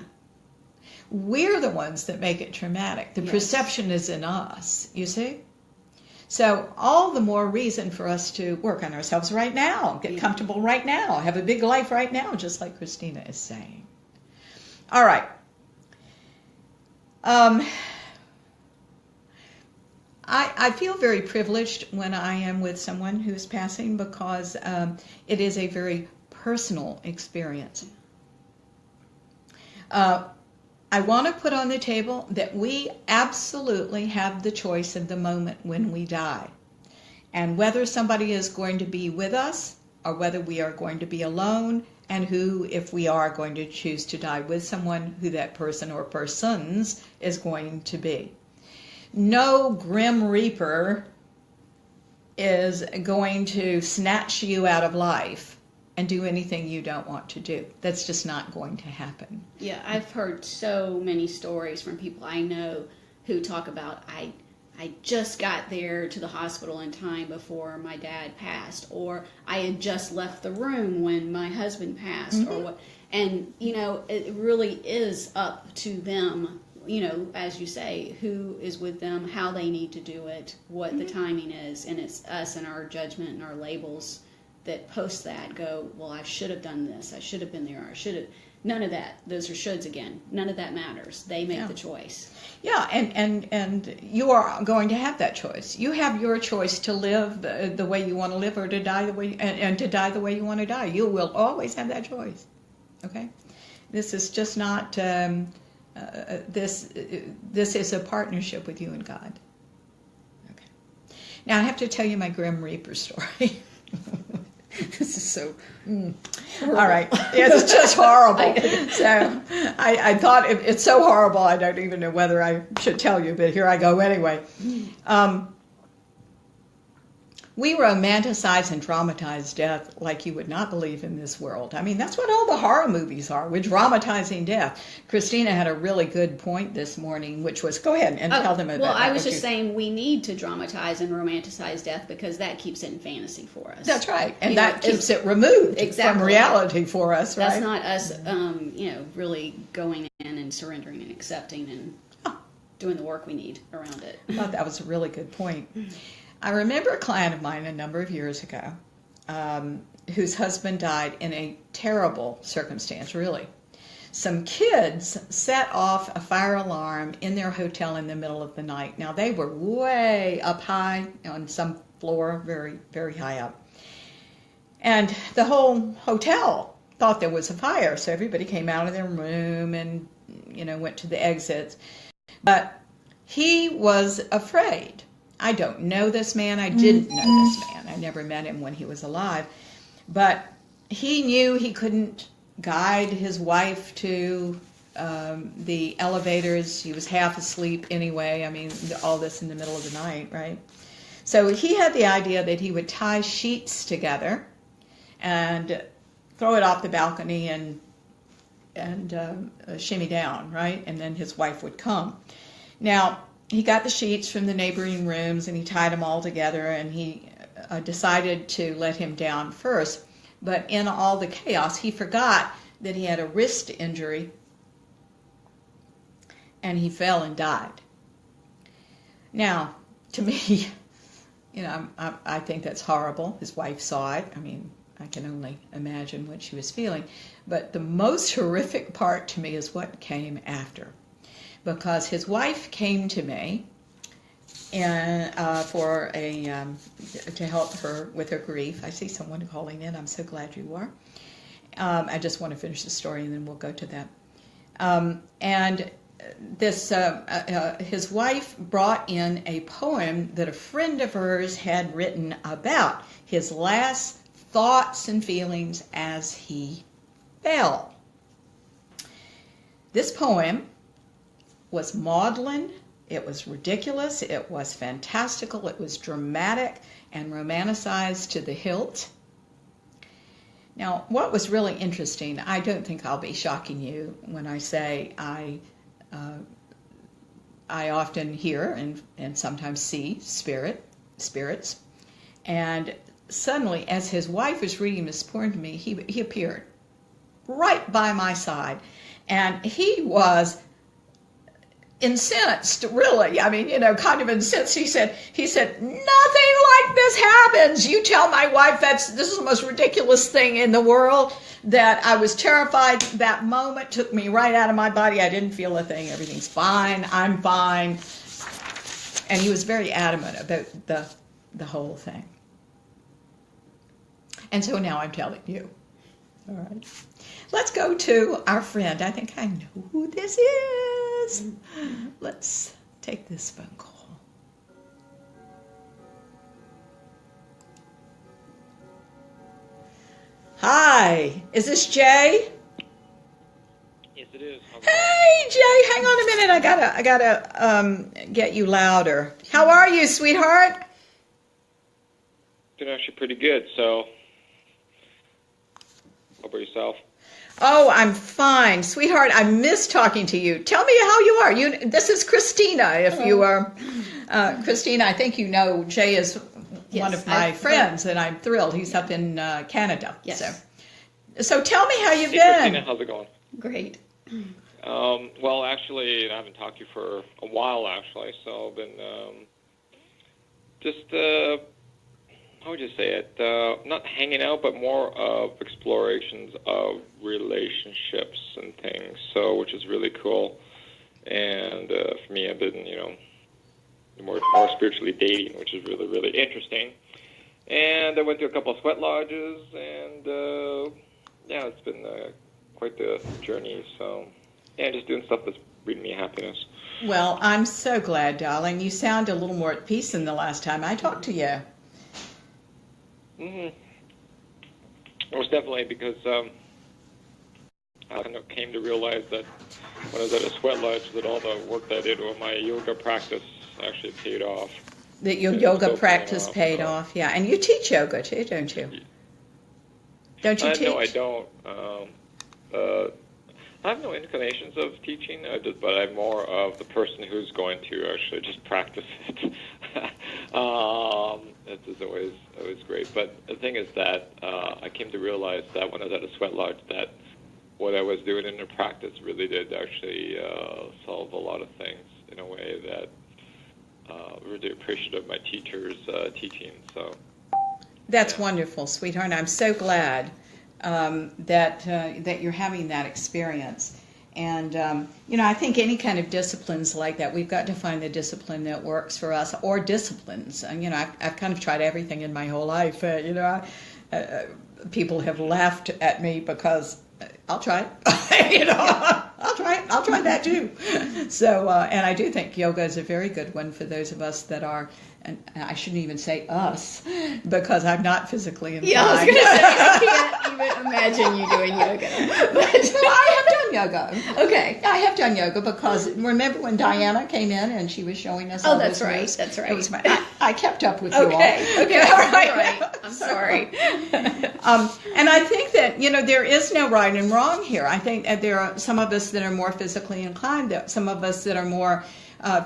We're the ones that make it traumatic. The perception is in us, you see? So all the more reason for us to work on ourselves right now, get comfortable right now, have a big life right now, just like Christina is saying. All right. I feel very privileged when I am with someone who's passing because it is a very personal experience. I want to put on the table that we absolutely have the choice of the moment when we die. And whether somebody is going to be with us or whether we are going to be alone, and who, if we are going to choose to die with someone, who that person or persons is going to be. No grim reaper is going to snatch you out of life and do anything you don't want to do. That's just not going to happen. Yeah, I've heard so many stories from people I know who talk about, I just got there to the hospital in time before my dad passed, or I had just left the room when my husband passed, or what. And, it really is up to them, as you say, who is with them, how they need to do it, what the timing is. And it's us and our judgment and our labels that post that go, well, I should have done this. I should have been there. I should have. None of that. Those are shoulds again. None of that matters. They make the choice. Yeah, and you are going to have that choice. You have your choice to live the way you want to live, or to die the way and to die the way you want to die. You will always have that choice. Okay, this is just not this is a partnership with you and God. Okay. Now I have to tell you my Grim Reaper story. This is so. All right, it's just horrible. So I thought it's so horrible. I don't even know whether I should tell you, but here I go anyway. We romanticize and dramatize death like you would not believe in this world. I mean, that's what all the horror movies are. We're dramatizing death. Christina had a really good point this morning, which was, go ahead and tell them about that. Well, I was just saying we need to dramatize and romanticize death because that keeps it in fantasy for us. That's right. And that keeps it removed from reality for us, right? That's not us, really going in and surrendering and accepting and doing the work we need around it. I thought that was a really good point. I remember a client of mine a number of years ago whose husband died in a terrible circumstance, really. Some kids set off a fire alarm in their hotel in the middle of the night. Now, they were way up high on some floor, very, very high up. And the whole hotel thought there was a fire, so everybody came out of their room and, went to the exits. But he was afraid. I don't know this man. I didn't know this man. I never met him when he was alive. But he knew he couldn't guide his wife to the elevators. He was half asleep anyway. I mean, all this in the middle of the night, right? So he had the idea that he would tie sheets together and throw it off the balcony and shimmy down, right? And then his wife would come. Now, he got the sheets from the neighboring rooms and he tied them all together, and he decided to let him down first. But in all the chaos, he forgot that he had a wrist injury and he fell and died. Now, to me, I think that's horrible. His wife saw it. I mean, I can only imagine what she was feeling. But the most horrific part to me is what came after. Because his wife came to me and to help her with her grief. I see someone calling in. I'm so glad you are. I just want to finish the story and then we'll go to that. And this his wife brought in a poem that a friend of hers had written about his last thoughts and feelings as he fell. This poem was maudlin, it was ridiculous, it was fantastical, it was dramatic and romanticized to the hilt. Now, what was really interesting, I don't think I'll be shocking you when I say I often hear and sometimes see spirits, and suddenly, as his wife was reading this poem to me, he appeared right by my side, and he was incensed, really. I mean, kind of incensed. He said, nothing like this happens. You tell my wife this is the most ridiculous thing in the world, that I was terrified. That moment took me right out of my body. I didn't feel a thing. Everything's fine. I'm fine. And he was very adamant about the whole thing. And so now I'm telling you. All right. Let's go to our friend. I think I know who this is. Let's take this phone call. Hi, is this Jay? Yes, it is. Hey, Jay, hang on a minute. I gotta get you louder. How are you, sweetheart? doing actually pretty good. So, how about yourself? Oh, I'm fine. Sweetheart, I miss talking to you. Tell me how you are. This is Christina, if you are. Christina, I think you know Jay is one of my friends, and I'm thrilled. He's up in Canada. Yes. So tell me how you've Hey, been. Christina, how's it going? Great. Well, actually, I haven't talked to you for a while, actually. So I've been how would you say it? Not hanging out, but more of explorations of relationships and things. So, which is really cool. And for me, I've been, more spiritually dating, which is really, really interesting. And I went to a couple of sweat lodges, and yeah, it's been quite the journey. So, yeah, just doing stuff that's bringing me happiness. Well, I'm so glad, darling. You sound a little more at peace than the last time I talked to you. It was definitely because I kind of came to realize that when I was at a sweat lodge, that all the work that I did with my yoga practice actually paid off. That your yoga practice paid off, yeah. And you teach yoga too, don't you? Don't you teach? No, I don't. I have no inclinations of teaching, but I'm more of the person who's going to actually just practice it. It is always great. But the thing is that I came to realize that when I was at a sweat lodge, that what I was doing in the practice really did actually solve a lot of things in a way that really appreciative of my teacher's teaching. So That's wonderful, sweetheart. I'm so glad that you're having that experience. And, I think any kind of disciplines like that, we've got to find the discipline that works for us, or disciplines. And, I've kind of tried everything in my whole life. People have laughed at me because I'll try it. I'll try that too. So, and I do think yoga is a very good one for those of us that are, and I shouldn't even say us, because I'm not physically inclined. Yeah, I was going to say, I can't even imagine you doing yoga. But Well, I have done yoga. Okay. I have done yoga because remember when Diana came in and she was showing us all that's those right. moves? That's right. It was I kept up with you all. Okay. All right. All right. I'm sorry. And I think that, there is no right and wrong here. I think that there are some of us that are more physically inclined, some of us that are more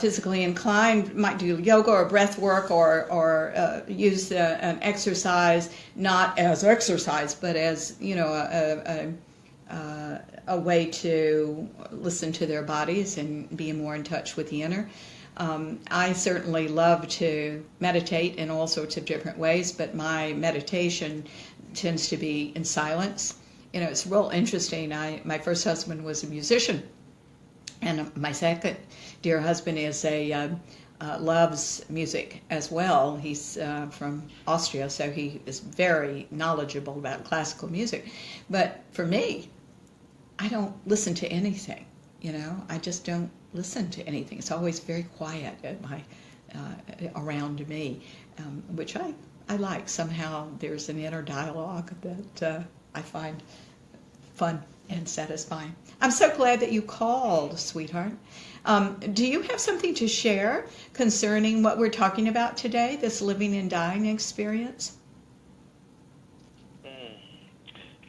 physically inclined might do yoga or breath work or use an exercise, not as exercise, but as, a way to listen to their bodies and be more in touch with the inner. I certainly love to meditate in all sorts of different ways, but my meditation tends to be in silence. It's real interesting. My first husband was a musician, and my second dear husband is loves music as well. He's from Austria, so he is very knowledgeable about classical music. But for me, I don't listen to anything. I just don't listen to anything. It's always very quiet around me, which I like. Somehow there's an inner dialogue that I find fun and satisfying. I'm so glad that you called, sweetheart. Do you have something to share concerning what we're talking about today, this living and dying experience?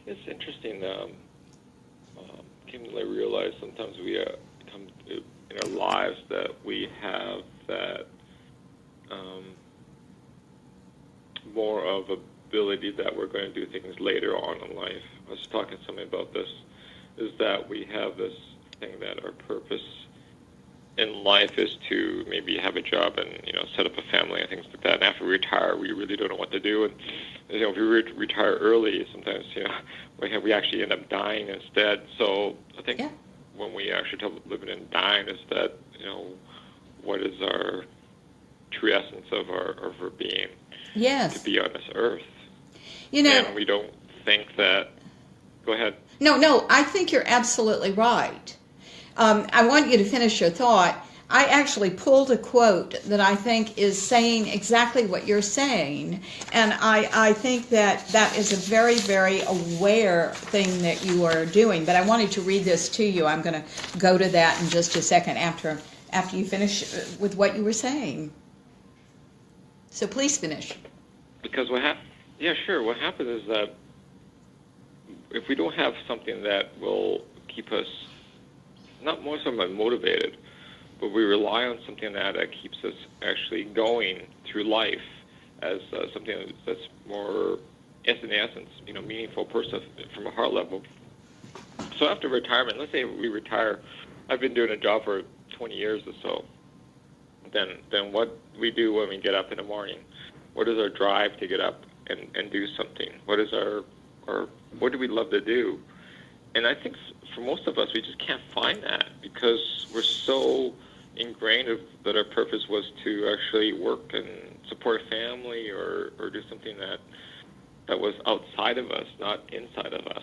It's interesting. Came to realize sometimes we come to, in our lives that we have that more of ability that we're going to do things later on in life. I was talking to somebody about this, is that we have this thing that our purpose in life is to maybe have a job and, set up a family and things like that. And after we retire, we really don't know what to do. And, if we retire early, sometimes, we actually end up dying instead. So I think when we actually talk about living and dying is that, what is our true essence of our being? Yes. To be on this earth. And we don't think that... Go ahead. No, I think you're absolutely right. I want you to finish your thought. I actually pulled a quote that I think is saying exactly what you're saying, and I think that is a very, very aware thing that you are doing. But I wanted to read this to you. I'm going to go to that in just a second after you finish with what you were saying. So please finish. because yeah, sure. What happens is that if we don't have something that will keep us, not more so motivated, but we rely on something that keeps us actually going through life as something that's more, in essence, meaningful person from a heart level. So after retirement, let's say we retire, I've been doing a job for 20 years or so. Then what we do when we get up in the morning? What is our drive to get up and do something? What is our what do we love to do? And I think for most of us, we just can't find that because we're so ingrained that our purpose was to actually work and support a family or do something that was outside of us, not inside of us.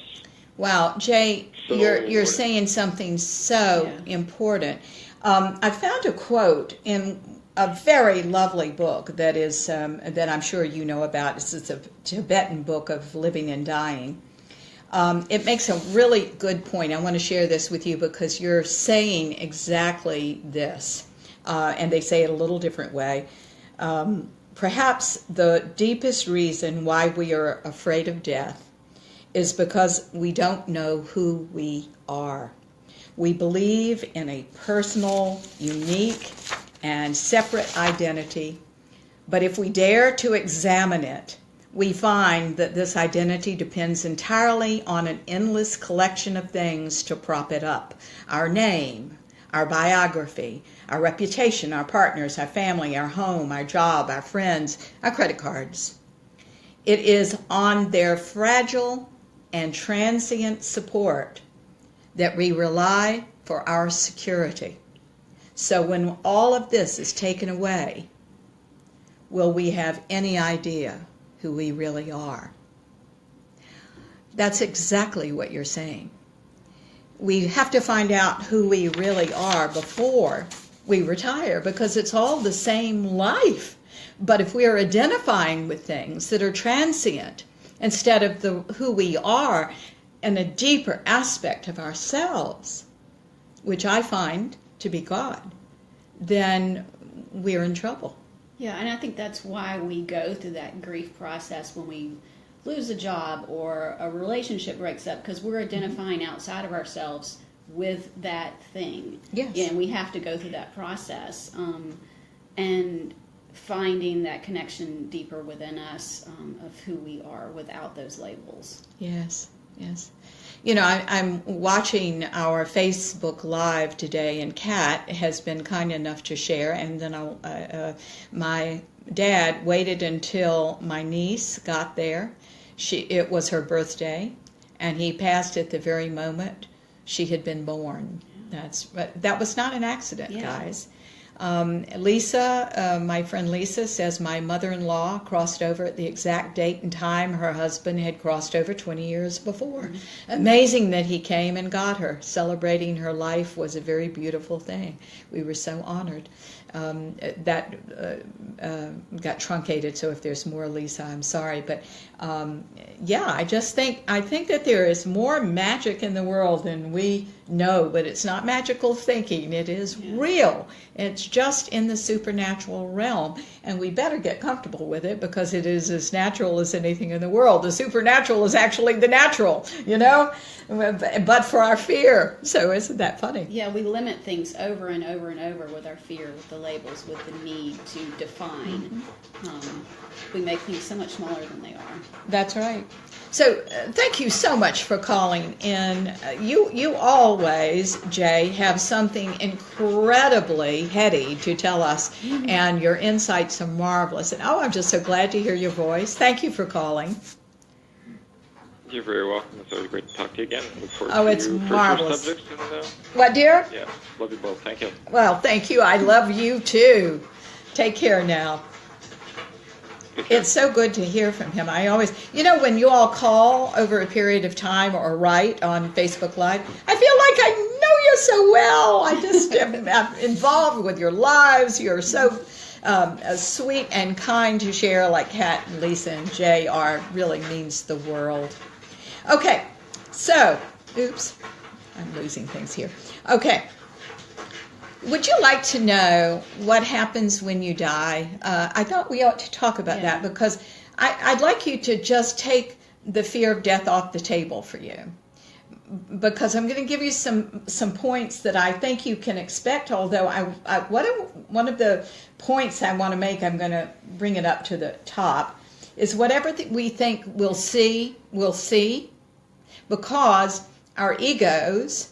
Wow, Jay, So you're saying something so important. I found a quote in a very lovely book that is that I'm sure you know about. It's a Tibetan book of living and dying. It makes a really good point. I want to share this with you because you're saying exactly this, and they say it a little different way. Perhaps the deepest reason why we are afraid of death is because we don't know who we are. We believe in a personal, unique, and separate identity, but if we dare to examine it, we find that this identity depends entirely on an endless collection of things to prop it up. Our name, our biography, our reputation, our partners, our family, our home, our job, our friends, our credit cards. It is on their fragile and transient support that we rely for our security. So when all of this is taken away, will we have any idea who we really are? That's exactly what you're saying. We have to find out who we really are before we retire because it's all the same life. But if we are identifying with things that are transient instead of who we are and a deeper aspect of ourselves, which I find to be God, then we're in trouble. Yeah, and I think that's why we go through that grief process when we lose a job or a relationship breaks up, because we're identifying outside of ourselves with that thing. Yes. And we have to go through that process and finding that connection deeper within us of who we are without those labels. Yes, yes. I'm watching our Facebook Live today, and Kat has been kind enough to share, and then my dad waited until my niece got there. It was her birthday, and he passed at the very moment she had been born. That was not an accident, guys. Lisa, my friend Lisa, says my mother-in-law crossed over at the exact date and time her husband had crossed over 20 years before. Mm-hmm. Amazing that he came and got her. Celebrating her life was a very beautiful thing. We were so honored. That got truncated, so if there's more, Lisa, I'm sorry. But I think that there is more magic in the world than we know, but it's not magical thinking. It is real. It's just in the supernatural realm, and we better get comfortable with it because it is as natural as anything in the world. The supernatural is actually the natural, but for our fear. So isn't that funny? Yeah, we limit things over and over and over with our fear, with the labels, with the need to define. We make things so much smaller than they are. That's right. So thank you so much for calling in. You always, Jay, have something incredibly heady to tell us, and your insights are marvelous. And I'm just so glad to hear your voice. Thank you for calling. You're very welcome. It's always great to talk to you again. Look forward to it's marvelous. Subjects and, What, dear? yeah, love you both. Thank you. Well, thank you. I love you too. Take care now. It's so good to hear from him. I always, when you all call over a period of time or write on Facebook Live, I feel like I know you so well. I just am involved with your lives. You're so sweet and kind to share, like Kat and Lisa and Jay are. Really means the world. Okay, so, oops, I'm losing things here. Okay. Would you like to know what happens when you die? I thought we ought to talk about that because I'd like you to just take the fear of death off the table for you, because I'm going to give you some points that I think you can expect, although one of the points I want to make, I'm going to bring it up to the top, is whatever we think we'll see, because our egos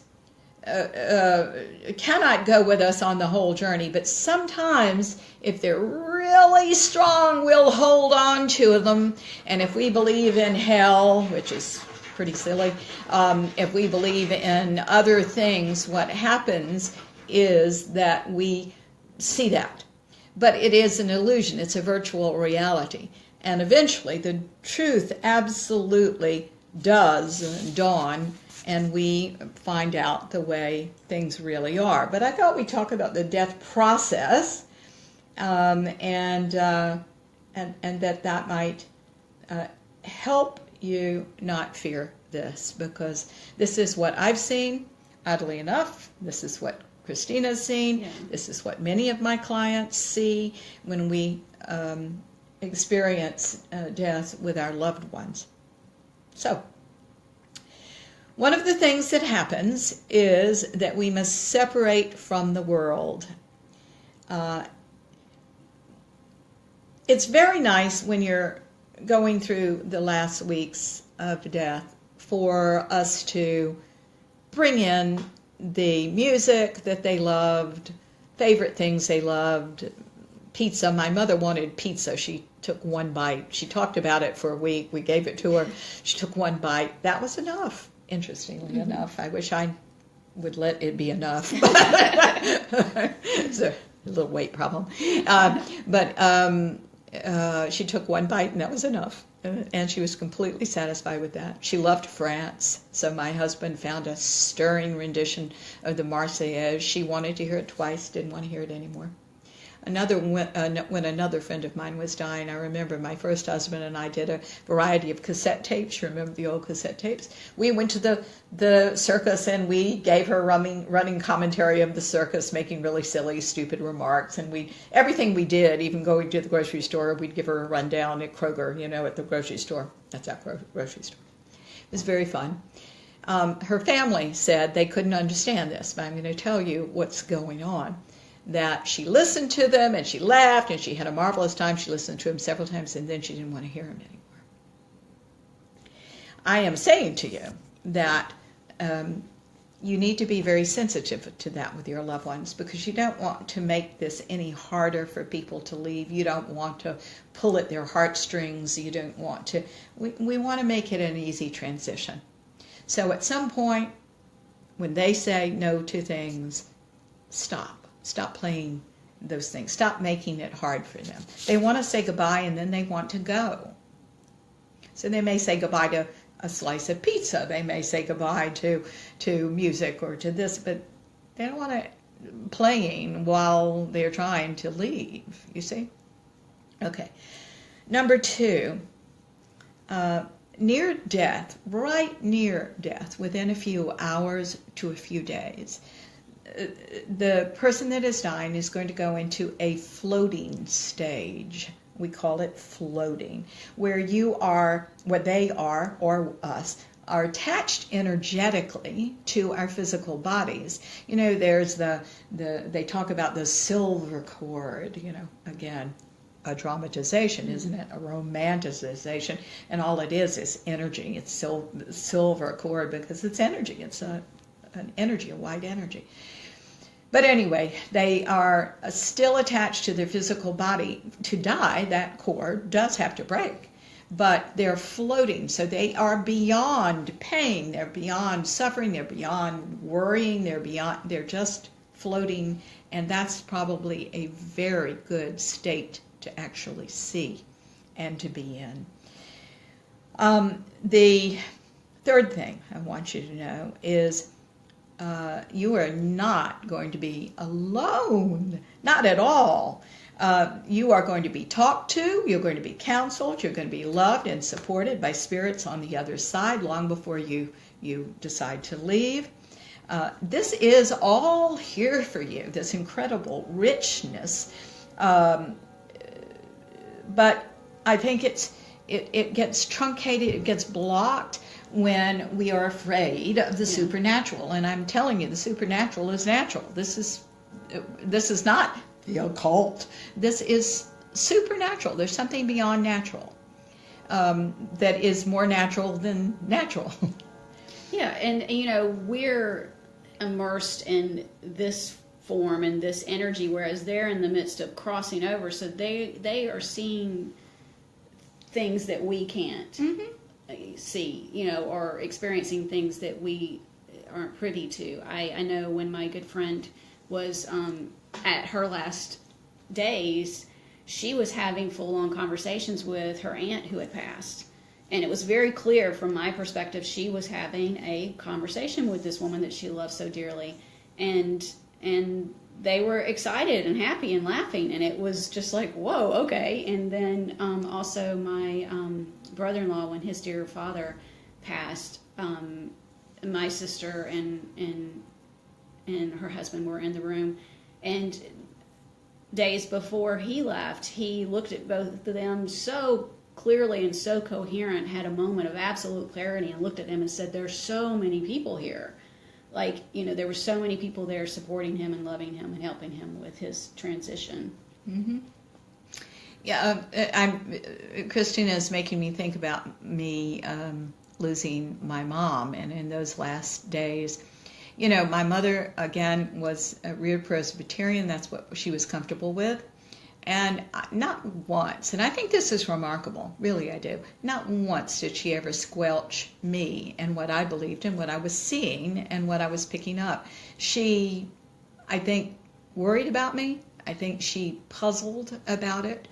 cannot go with us on the whole journey, but sometimes if they're really strong, we'll hold on to them. And if we believe in hell, which is pretty silly, if we believe in other things, what happens is that we see that. But it is an illusion. It's a virtual reality. And eventually the truth absolutely does dawn, and we find out the way things really are. But I thought we'd talk about the death process, and that might help you not fear this, because this is what I've seen, oddly enough. This is what Christina's seen. Yeah. This is what many of my clients see when we experience death with our loved ones. So, one of the things that happens is that we must separate from the world. It's very nice when you're going through the last weeks of death for us to bring in the music that they loved, favorite things they loved, pizza. My mother wanted pizza. She took one bite. She talked about it for a week. We gave it to her. She took one bite. That was enough, interestingly enough. I wish I would let it be enough. It's a little weight problem. But she took one bite, and that was enough. And she was completely satisfied with that. She loved France, so my husband found a stirring rendition of the Marseillaise. She wanted to hear it twice, didn't want to hear it anymore. When another friend of mine was dying, I remember my first husband and I did a variety of cassette tapes. You remember the old cassette tapes? We went to the circus, and we gave her running commentary of the circus, making really silly, stupid remarks. And everything we did, even going to the grocery store, we'd give her a rundown at Kroger, at the grocery store. That's our grocery store. It was very fun. Her family said they couldn't understand this, but I'm going to tell you what's going on. That she listened to them, and she laughed, and she had a marvelous time. She listened to him several times, and then she didn't want to hear him anymore. I am saying to you that you need to be very sensitive to that with your loved ones, because you don't want to make this any harder for people to leave. You don't want to pull at their heartstrings. You don't want to. We want to make it an easy transition. So at some point, when they say no to things, stop. Stop playing those things. Stop making it hard for them. They want to say goodbye, and then they want to go. So they may say goodbye to a slice of pizza. They may say goodbye to music or to this, but they don't want to playing while they're trying to leave, you see? Okay. Number 2, near death, right near death, within a few hours to a few days, the person that is dying is going to go into a floating stage. We call it floating, where you are, what they are, or us, are attached energetically to our physical bodies. There's they talk about the silver cord, again, a dramatization, isn't it? A romanticization. And all it is energy. It's silver cord because it's energy. It's an energy, a white energy. But anyway, they are still attached to their physical body. To die, that cord does have to break. But they're floating, so they are beyond pain. They're beyond suffering. They're beyond worrying. They're just floating. And that's probably a very good state to actually see and to be in. The third thing I want you to know is you are not going to be alone, not at all. You are going to be talked to, you're going to be counseled, you're going to be loved and supported by spirits on the other side long before you decide to leave. This is all here for you, this incredible richness. But I think it gets truncated, it gets blocked when we are afraid of the supernatural. And I'm telling you, the supernatural is natural. This is not the occult. This is supernatural. There's something beyond natural that is more natural than natural. Yeah, and we're immersed in this form and this energy, whereas they're in the midst of crossing over, so they are seeing things that we can't see, or experiencing things that we aren't privy to. I know when my good friend was at her last days, she was having full-on conversations with her aunt who had passed. And it was very clear from my perspective, she was having a conversation with this woman that she loved so dearly. And they were excited and happy and laughing. And it was just like, whoa, okay. And then also my brother-in-law, when his dear father passed, my sister and her husband were in the room. And days before he left, he looked at both of them so clearly and so coherent, had a moment of absolute clarity, and looked at them and said, there's so many people here. Like, there were so many people there supporting him and loving him and helping him with his transition. Mm-hmm. Yeah, Christina is making me think about me losing my mom, and in those last days, my mother, again, was a reared Presbyterian. That's what she was comfortable with. And not once, and I think this is remarkable, really I do, not once did she ever squelch me and what I believed in, what I was seeing and what I was picking up. She, I think, worried about me. I think she puzzled about it,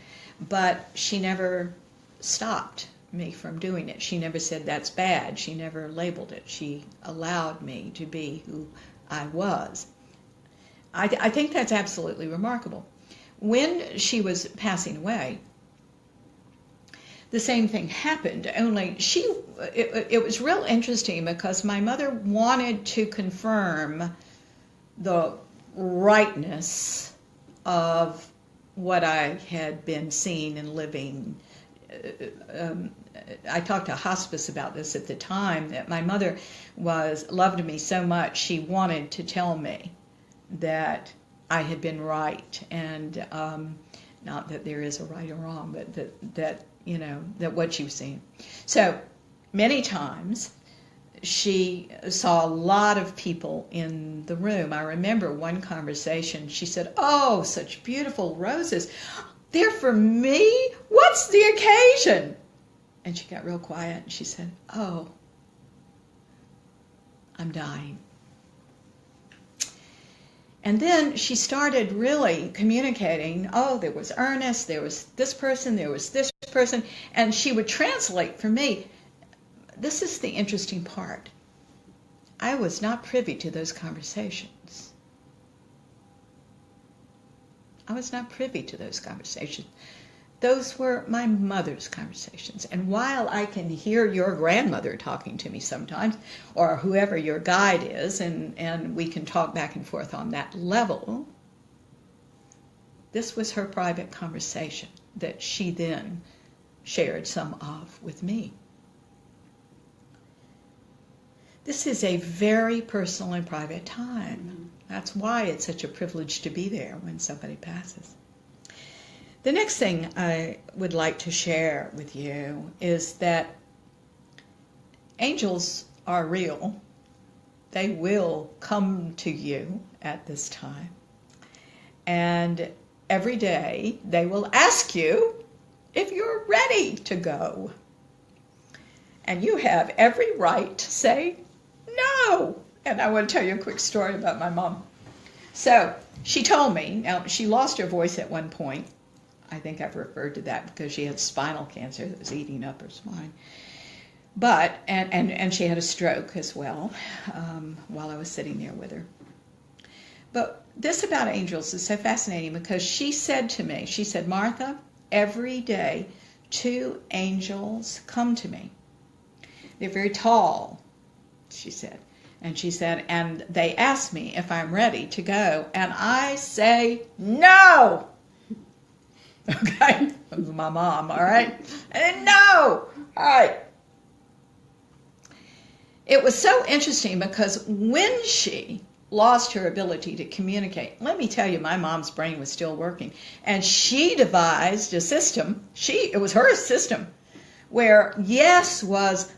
but she never stopped me from doing it. She never said that's bad. She never labeled it. She allowed me to be who I was. I think that's absolutely remarkable. When she was passing away, the same thing happened, only it was real interesting because my mother wanted to confirm the rightness of what I had been seeing and living. I talked to hospice about this at the time, that my mother loved me so much, she wanted to tell me that I had been right, and not that there is a right or wrong, but that what she was seeing. So many times she saw a lot of people in the room. I remember one conversation, she said, "Oh, such beautiful roses. They're for me? What's the occasion?" And she got real quiet and she said, "Oh, I'm dying." And then she started really communicating, there was Ernest, there was this person, and she would translate for me. This is the interesting part. I was not privy to those conversations. I was not privy to those conversations. Those were my mother's conversations. And while I can hear your grandmother talking to me sometimes, or whoever your guide is, and we can talk back and forth on that level, this was her private conversation that she then shared some of with me. This is a very personal and private time. That's why it's such a privilege to be there when somebody passes. The next thing I would like to share with you is that angels are real. They will come to you at this time. And every day they will ask you if you're ready to go. And you have every right to say no. And I want to tell you a quick story about my mom. So she told me, now she lost her voice at one point. I think I've referred to that because she had spinal cancer that was eating up her spine. But, and she had a stroke as well while I was sitting there with her. But this about angels is so fascinating because she said to me, she said, "Martha, every day 2 angels come to me. They're very tall," she said. And she said, "and they ask me if I'm ready to go. And I say no." Okay? It was my mom, all right? I didn't know. All right. It was so interesting because when she lost her ability to communicate, let me tell you, my mom's brain was still working. And she devised a system, it was her system, where yes was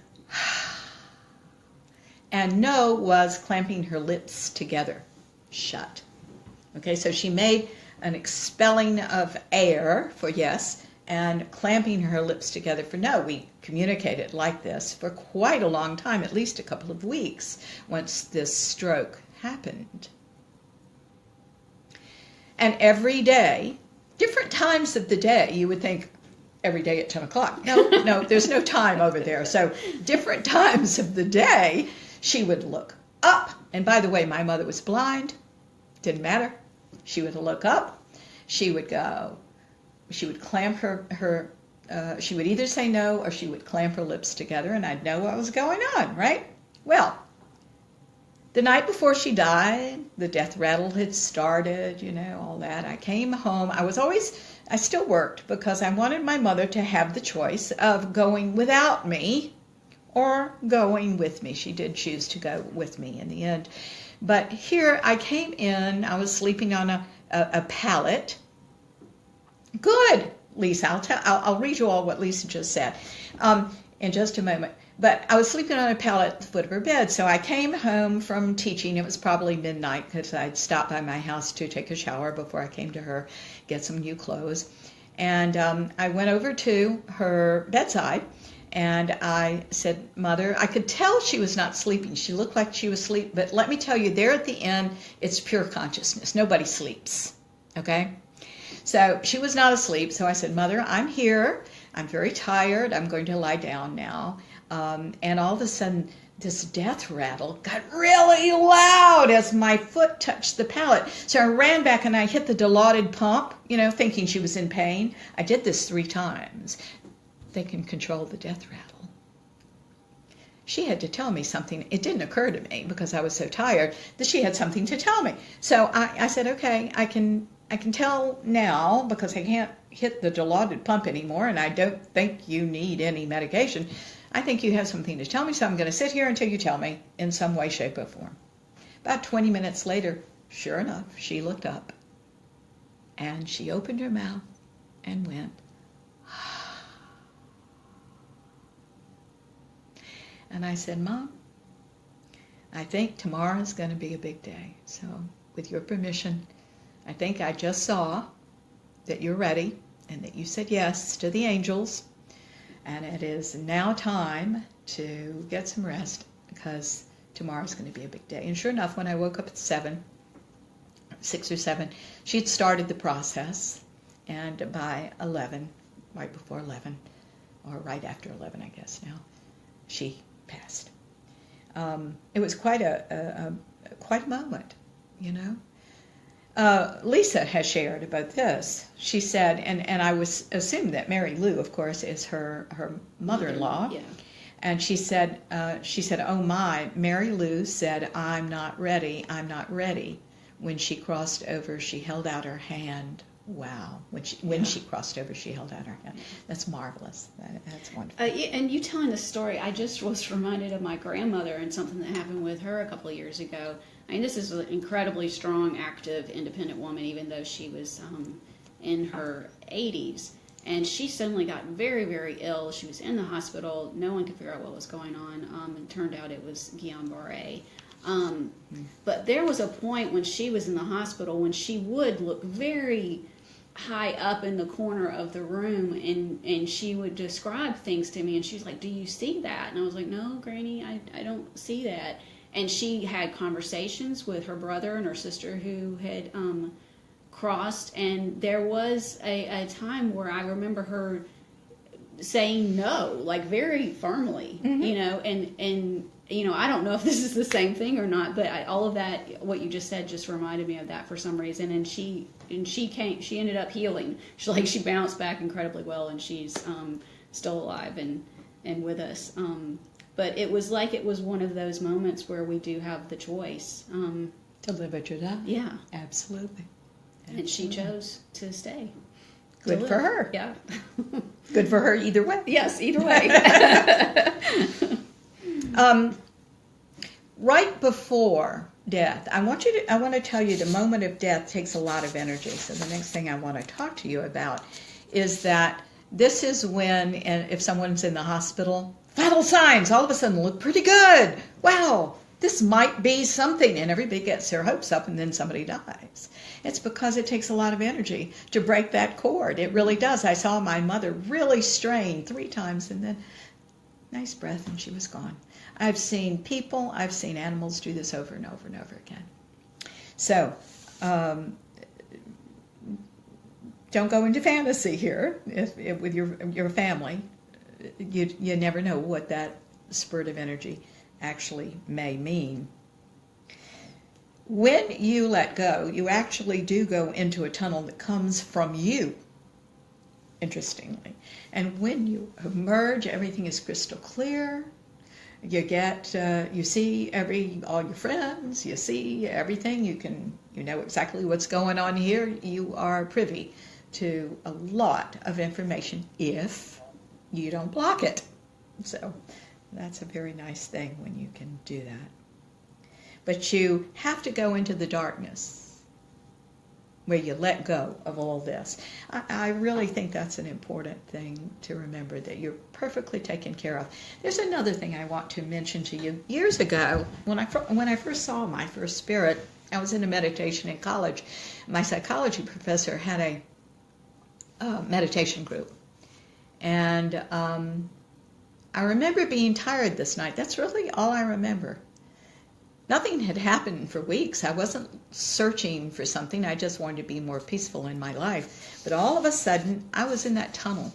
and no was clamping her lips together, shut. Okay, so she made an expelling of air for yes and clamping her lips together for no. We communicated like this for quite a long time, at least a couple of weeks, once this stroke happened. And every day, different times of the day, you would think every day at 10 o'clock. No, there's no time over there. So different times of the day, she would look up. And by the way, my mother was blind. Didn't matter. She would look up. She would go. She would clamp she would either say no or she would clamp her lips together, and I'd know what was going on, right? Well, the night before she died, the death rattle had started, all that. I came home. I still worked because I wanted my mother to have the choice of going without me or going with me. She did choose to go with me in the end. But here I came in. I was sleeping on a pallet. Good, Lisa. I'll read you all what Lisa just said in just a moment. But I was sleeping on a pallet at the foot of her bed. So I came home from teaching. It was probably midnight because I'd stopped by my house to take a shower before I came to her, get some new clothes. And I went over to her bedside and I said, Mother, I could tell she was not sleeping. She looked like she was asleep. But let me tell you, there at the end, it's pure consciousness. Nobody sleeps. Okay? So she was not asleep. So I said, Mother, I'm here. I'm very tired. I'm going to lie down now. And all of a sudden, this death rattle got really loud as my foot touched the pallet. So I ran back and I hit the Dilaudid pump, thinking she was in pain. I did this 3 times. They can control the death rattle. She had to tell me something. It didn't occur to me because I was so tired that she had something to tell me. So I said, okay, I can tell now because I can't hit the Dilaudid pump anymore and I don't think you need any medication. I think you have something to tell me, so I'm going to sit here until you tell me in some way, shape, or form. About 20 minutes later, sure enough, she looked up and she opened her mouth and went, and I said, Mom, I think tomorrow is going to be a big day. So with your permission, I think I just saw that you're ready and that you said yes to the angels. And it is now time to get some rest because tomorrow's going to be a big day. And sure enough, when I woke up at 6 or 7, she'd started the process. And by 11, right before 11, or right after 11, I guess now, she passed. It was quite a moment, Lisa has shared about this. She said, and I was assumed that Mary Lou, of course, is her mother-in-law. Yeah. And she said, oh my, Mary Lou said, I'm not ready. When she crossed over, she held out her hand. Wow. When she crossed over, she held out her hand. That's marvelous. That's wonderful. And you telling the story, I just was reminded of my grandmother and something that happened with her a couple of years ago. I mean, this is an incredibly strong, active, independent woman, even though she was in her 80s. And she suddenly got very, very ill. She was in the hospital. No one could figure out what was going on. It turned out it was Guillain-Barré. But there was a point when she was in the hospital when she would look very high up in the corner of the room, and she would describe things to me, and she's like, do you see that? And I was like, no, Granny, I don't see that. And she had conversations with her brother and her sister who had crossed, and there was a time where I remember her saying no, like very firmly, and I don't know if this is the same thing or not, but all of that, what you just said, just reminded me of that for some reason. And she ended up healing. She bounced back incredibly well, and she's still alive and with us. But it was like it was one of those moments where we do have the choice To live it or die. Yeah, Absolutely. and she chose to stay. Good for her. Yeah. Good for her either way. Yes, either way. Right before death, I want to tell you the moment of death takes a lot of energy. So the next thing I want to talk to you about is that this is when, and if someone's in the hospital, vital signs all of a sudden look pretty good. Wow, this might be something, and everybody gets their hopes up, and then somebody dies. It's because it takes a lot of energy to break that cord. It really does. I saw my mother really strain 3 times, and then nice breath, and she was gone. I've seen people, I've seen animals do this over and over and over again. So, don't go into fantasy here if with your family. You never know what that spurt of energy actually may mean. When you let go, you actually do go into a tunnel that comes from you, interestingly. And when you emerge, everything is crystal clear. You see all your friends, you see everything, you know exactly what's going on here. You are privy to a lot of information if you don't block it. So that's a very nice thing when you can do that. But you have to go into the darkness where you let go of all this. I really think that's an important thing to remember, that you're perfectly taken care of. There's another thing I want to mention to you. Years ago, when I first saw my first spirit, I was in a meditation in college. My psychology professor had a meditation group. And I remember being tired this night. That's really all I remember. Nothing had happened for weeks. I wasn't searching for something. I just wanted to be more peaceful in my life. But all of a sudden, I was in that tunnel.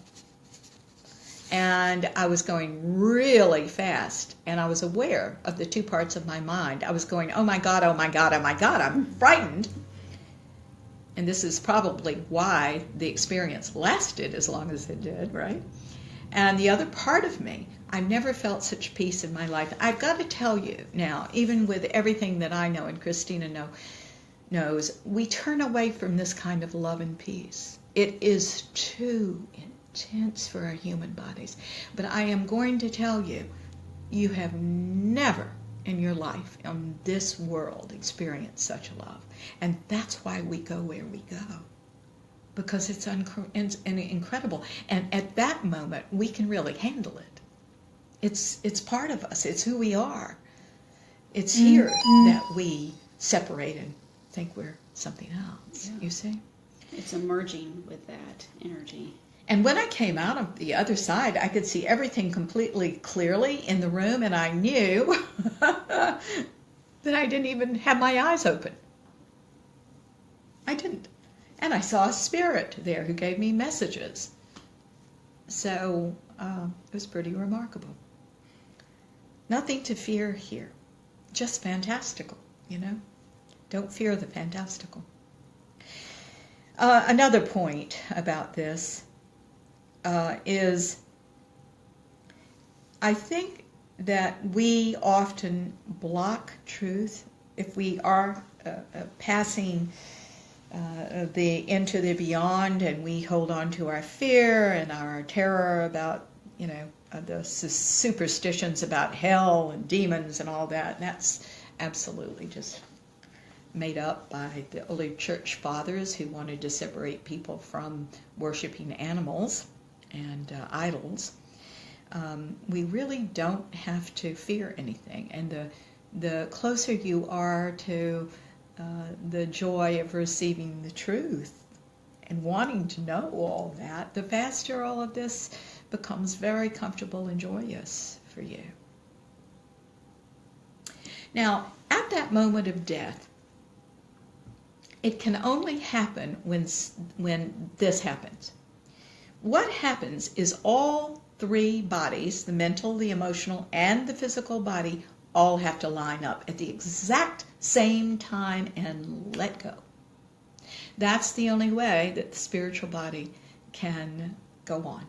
And I was going really fast. And I was aware of the 2 parts of my mind. I was going, oh my God, oh my God, oh my God, I'm frightened. And this is probably why the experience lasted as long as it did, right? And the other part of me, I've never felt such peace in my life. I've got to tell you now, even with everything that I know and Christina knows, we turn away from this kind of love and peace. It is too intense for our human bodies. But I am going to tell you, you have never in your life, in this world, experienced such a love. And that's why we go where we go. Because it's incredible. And at that moment, we can really handle it. It's part of us. It's who we are. It's here that we separate and think we're something else, yeah. You see? It's emerging with that energy. And when I came out of the other side, I could see everything completely clearly in the room, and I knew that I didn't even have my eyes open. I didn't. And I saw a spirit there who gave me messages. So it was pretty remarkable. Nothing to fear here. Just fantastical, you know? Don't fear the fantastical. Another point about this is I think that we often block truth if we are passing into the beyond, and we hold on to our fear and our terror about, the superstitions about hell and demons and all that. And that's absolutely just made up by the early church fathers who wanted to separate people from worshiping animals and idols. We really don't have to fear anything. And the closer you are to the joy of receiving the truth and wanting to know all that, the faster all of this becomes very comfortable and joyous for you. Now, at that moment of death, it can only happen when this happens. What happens is all 3 bodies, the mental, the emotional, and the physical body, all have to line up at the exact same time and let go. That's the only way that the spiritual body can go on.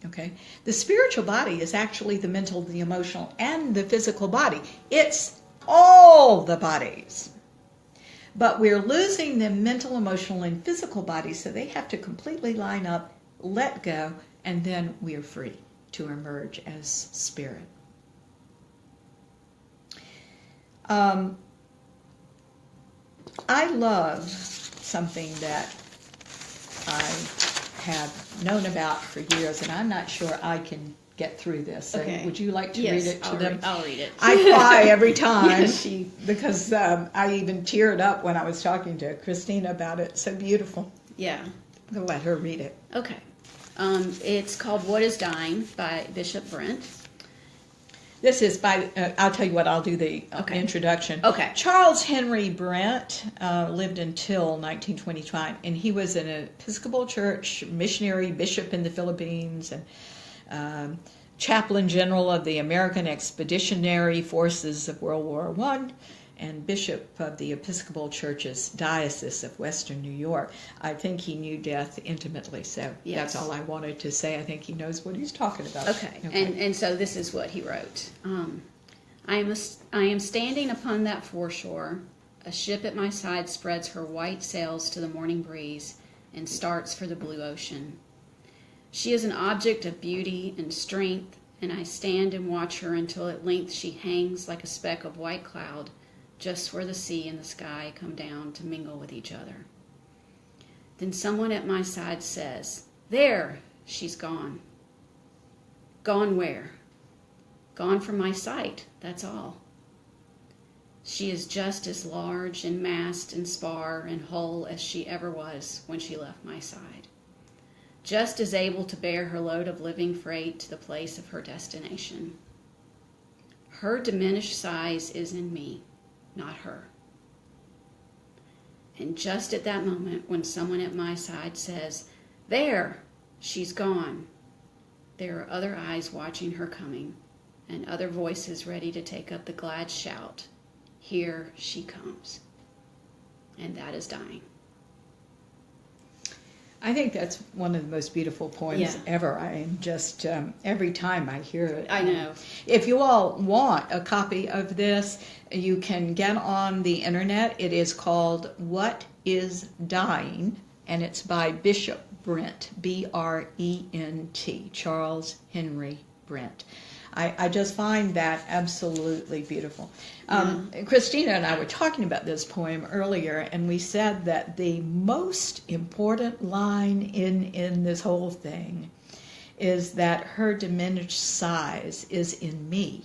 Okay? The spiritual body is actually the mental, the emotional, and the physical body. It's all the bodies. But we're losing the mental, emotional, and physical body, so they have to completely line up, let go, and then we are free to emerge as spirit. I love something that I have known about for years, and I'm not sure I can get through this. So Okay. would you like to Yes, read it to them? I'll read it. I cry every time Yes, because I even teared up when I was talking to Christina about it. So beautiful. Yeah. I'm going to let her read it. Okay. It's called What is Dying by Bishop Brent. This is by, I'll tell you what, I'll do the Okay. introduction. Okay. Charles Henry Brent lived until 1925, and he was an Episcopal Church missionary, bishop in the Philippines, and chaplain general of the American Expeditionary Forces of World War I, and bishop of the Episcopal Church's Diocese of Western New York. I think he knew death intimately, so Yes. that's all I wanted to say. I think he knows what he's talking about. Okay. And so this is what he wrote. I am standing upon that foreshore. A ship at my side spreads her white sails to the morning breeze and starts for the blue ocean. She is an object of beauty and strength, and I stand and watch her until at length she hangs like a speck of white cloud just where the sea and the sky come down to mingle with each other. Then someone at my side says, "There, she's gone." Gone where? Gone from my sight, that's all. She is just as large and massed and spar and whole as she ever was when she left my side. Just as able to bear her load of living freight to the place of her destination. Her diminished size is in me, not her. And just at that moment when someone at my side says, "There, she's gone," there are other eyes watching her coming, and other voices ready to take up the glad shout, "Here she comes." And that is dying. I think that's one of the most beautiful poems Yeah. ever. I am just, every time I hear it. I know. If you all want a copy of this, you can get on the internet. It is called What is Dying, and it's by Bishop Brent, B-R-E-N-T, Charles Henry Brent. I just find that absolutely beautiful. Christina and I were talking about this poem earlier, and we said that the most important line in this whole thing is that her diminished size is in me,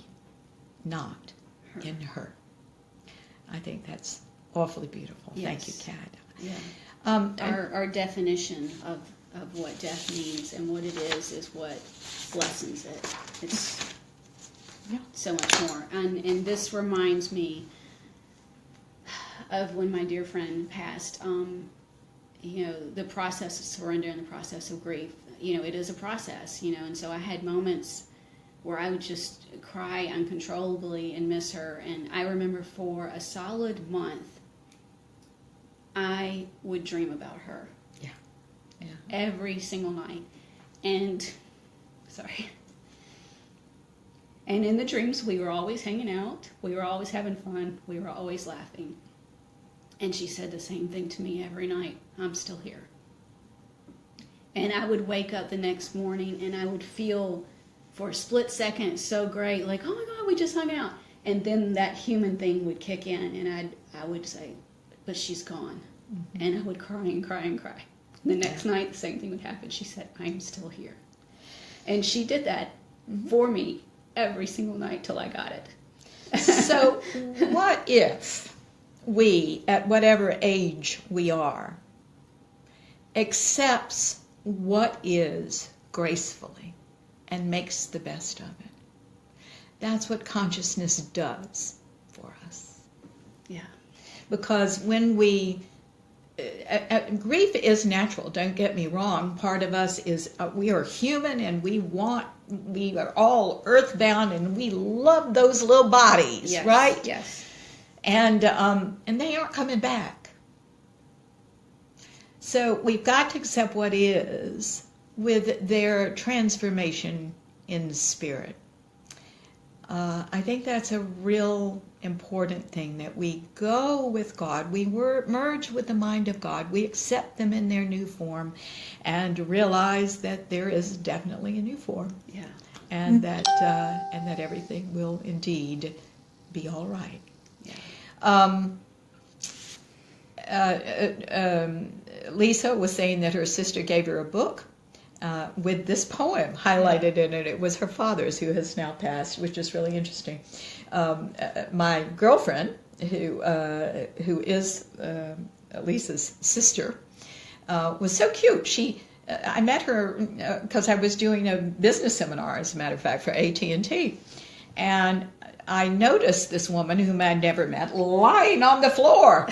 not in her. I think that's awfully beautiful. Yes. Thank you, Kat. Yeah. Our definition of what death means and what it is what lessens it. It's so much more. And this reminds me of when my dear friend passed. The process of surrender and the process of grief. It is a process, and so I had moments where I would just cry uncontrollably and miss her. And I remember for a solid month, I would dream about her. Yeah. Every single night. And in the dreams, we were always hanging out. We were always having fun. We were always laughing. And she said the same thing to me every night. "I'm still here." And I would wake up the next morning and I would feel for a split second so great, like, "Oh my God, we just hung out." And then that human thing would kick in and I would say, "But she's gone." Mm-hmm. And I would cry and cry and cry. The next night, the same thing would happen. She said, "I'm still here." And she did that for me every single night till I got it. So what if we, at whatever age we are, accepts what is gracefully and makes the best of it? That's what consciousness does for us. Yeah. Because when we grief is natural, don't get me wrong. Part of us is, we are human and we are all earthbound and we love those little bodies, Yes. right? Yes. And they aren't coming back. So we've got to accept what is with their transformation in spirit. I think that's a real important thing, that we go with God, we merge with the mind of God, we accept them in their new form, and realize that there is definitely a new form, Yeah. and that everything will indeed be all right. Lisa was saying that her sister gave her a book with this poem highlighted in it. It was her father's, who has now passed, which is really interesting. My girlfriend, who is Lisa's sister, was so cute. I met her because I was doing a business seminar, as a matter of fact, for AT&T, and I noticed this woman whom I'd never met lying on the floor.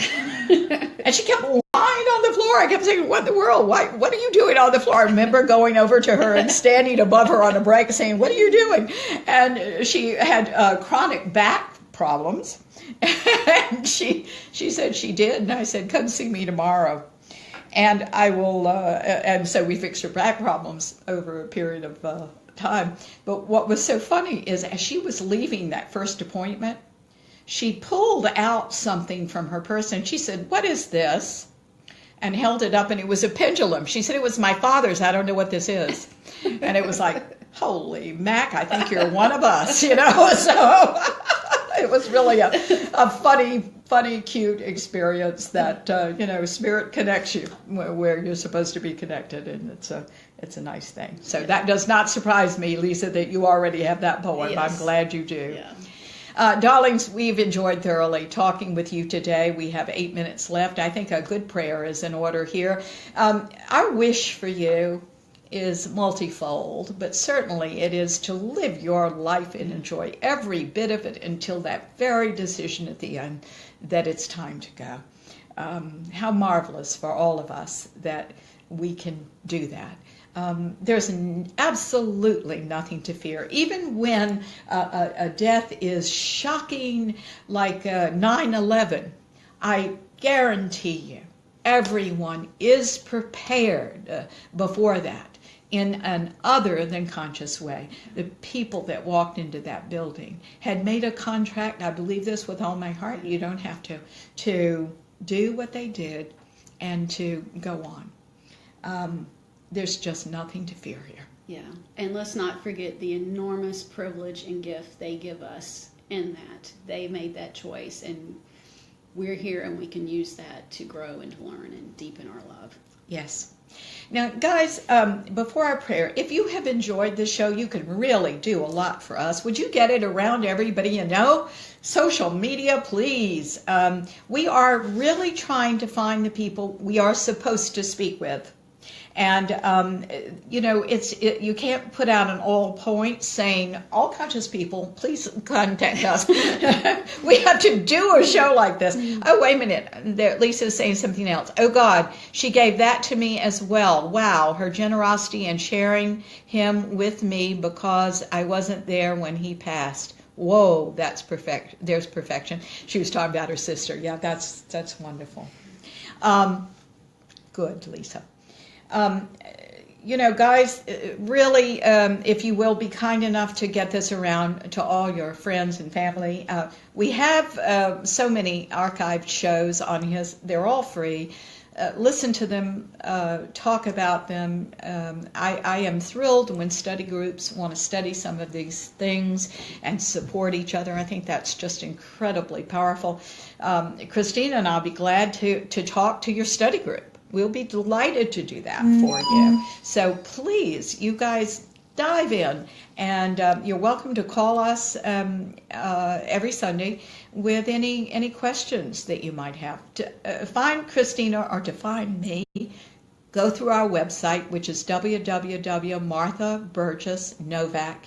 And she kept lying on the floor. I kept saying, what in the world? What are you doing on the floor? I remember going over to her and standing above her on a break saying, what are you doing? And she had chronic back problems. And she said she did. And I said, come see me tomorrow. And I will, and so we fixed her back problems over a period of time. But what was so funny is, as she was leaving that first appointment, she pulled out something from her purse and she said, what is this? And held it up, and it was a pendulum. She said, it was my father's. I don't know what this is. And it was like, holy Mac, I think you're one of us, So it was really a funny, cute experience that, spirit connects you where you're supposed to be connected, and it's a nice thing. So that does not surprise me, Lisa, that you already have that poem. Yes. I'm glad you do. Yeah. Darlings, we've enjoyed thoroughly talking with you today. We have 8 minutes left. I think a good prayer is in order here. Our wish for you is multifold, but certainly it is to live your life and enjoy every bit of it until that very decision at the end that it's time to go. How marvelous for all of us that we can do that. There's absolutely nothing to fear. Even when a death is shocking, like 9/11, I guarantee you everyone is prepared before that in an other than conscious way. The people that walked into that building had made a contract. I believe this with all my heart. You don't have to do what they did and to go on. There's just nothing to fear here. Yeah, and let's not forget the enormous privilege and gift they give us in that. They made that choice, and we're here, and we can use that to grow and to learn and deepen our love. Yes. Now, guys, before our prayer, if you have enjoyed this show, you can really do a lot for us. Would you get it around everybody you know? Social media, please. We are really trying to find the people we are supposed to speak with. And, you can't put out an all point saying, all conscious people, please contact us. We have to do a show like this. Oh, wait a minute. Lisa's saying something else. Oh, God, she gave that to me as well. Wow, her generosity and sharing him with me because I wasn't there when he passed. Whoa, that's perfect. There's perfection. She was talking about her sister. Yeah, that's wonderful. Good, Lisa. Guys, really, if you will be kind enough to get this around to all your friends and family. We have so many archived shows on his. They're all free. Listen to them, talk about them. I am thrilled when study groups want to study some of these things and support each other. I think that's just incredibly powerful. Christina and I'll be glad to talk to your study group. We'll be delighted to do that for you. So please, you guys, dive in. And you're welcome to call us every Sunday with any questions that you might have. To find Christina or to find me, go through our website, which is www.Martha Burgess Novak,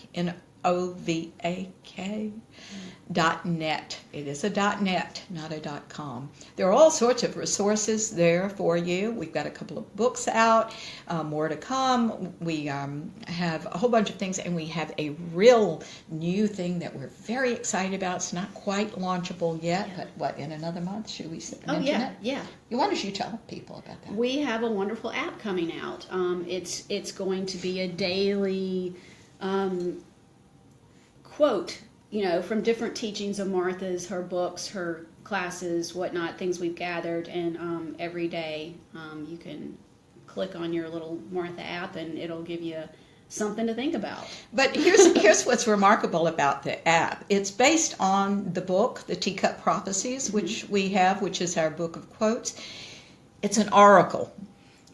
NOVAK.net. It is a .net, not a .com. There are all sorts of resources there for you. We've got a couple of books out, more to come. We have a whole bunch of things, and we have a real new thing that we're very excited about. It's not quite launchable yet, but what, in another month? Should we mention it? Yeah. Why don't you tell people about that? We have a wonderful app coming out. It's going to be a daily quote from different teachings of Martha's, her books, her classes, whatnot, things we've gathered, and every day you can click on your little Martha app and it'll give you something to think about. But here's what's remarkable about the app. It's based on the book, The Teacup Prophecies, which we have, which is our book of quotes. It's an oracle.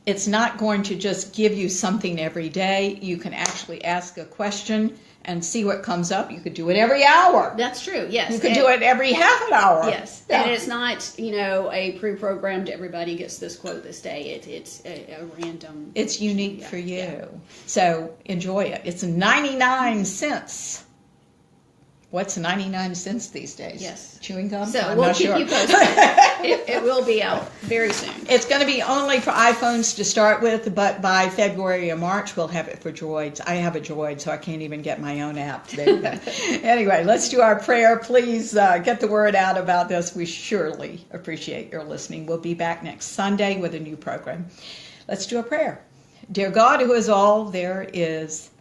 It's not going to just give you something every day. You can actually ask a question and see what comes up. You could do it every hour. That's true, yes. You could do it every half an hour. Yes. Yeah. And it's not, a pre-programmed, everybody gets this quote this day. It's a random. It's unique for you. Yeah. So enjoy it. It's 99 cents. What's 99 cents these days? Yes. Chewing gum? So I'm we'll not keep sure. you posted. It will be out very soon. It's going to be only for iPhones to start with, but by February or March, we'll have it for Droids. I have a Droid, so I can't even get my own app. There you go. Anyway, let's do our prayer. Please get the word out about this. We surely appreciate your listening. We'll be back next Sunday with a new program. Let's do a prayer. Dear God, who is all there is,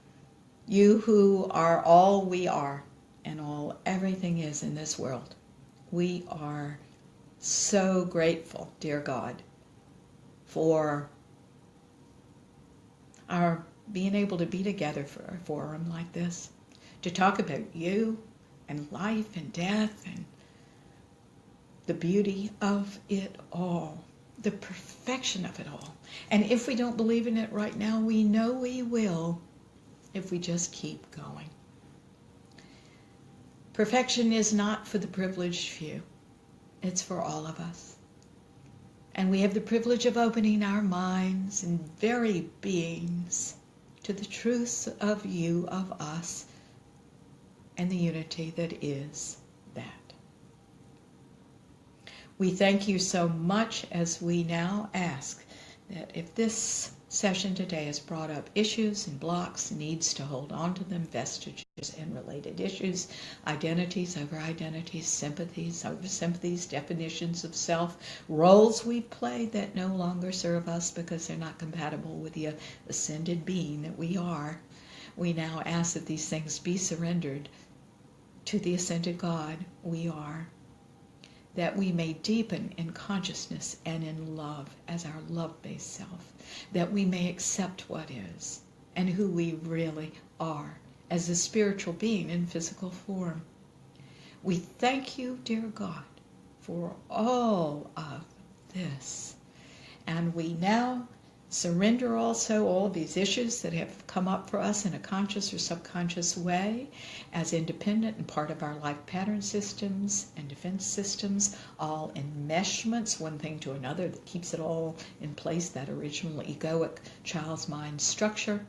you who are all we are, and all everything is in this world. We are so grateful, dear God, for our being able to be together for a forum like this, to talk about you and life and death and the beauty of it all, the perfection of it all. And if we don't believe in it right now, we know we will if we just keep going. Perfection is not for the privileged few. It's for all of us. And we have the privilege of opening our minds and very beings to the truths of you, of us, and the unity that is that. We thank you so much as we now ask that if this session today has brought up issues and blocks, needs to hold on to them, vestiges and related issues, identities over identities, sympathies over sympathies, definitions of self, roles we've played that no longer serve us because they're not compatible with the ascended being that we are. We now ask that these things be surrendered to the ascended God we are, that we may deepen in consciousness and in love as our love-based self, that we may accept what is and who we really are as a spiritual being in physical form. We thank you, dear God, for all of this. And we now surrender also all of these issues that have come up for us in a conscious or subconscious way as independent and part of our life pattern systems and defense systems, all enmeshments, one thing to another that keeps it all in place, that original egoic child's mind structure,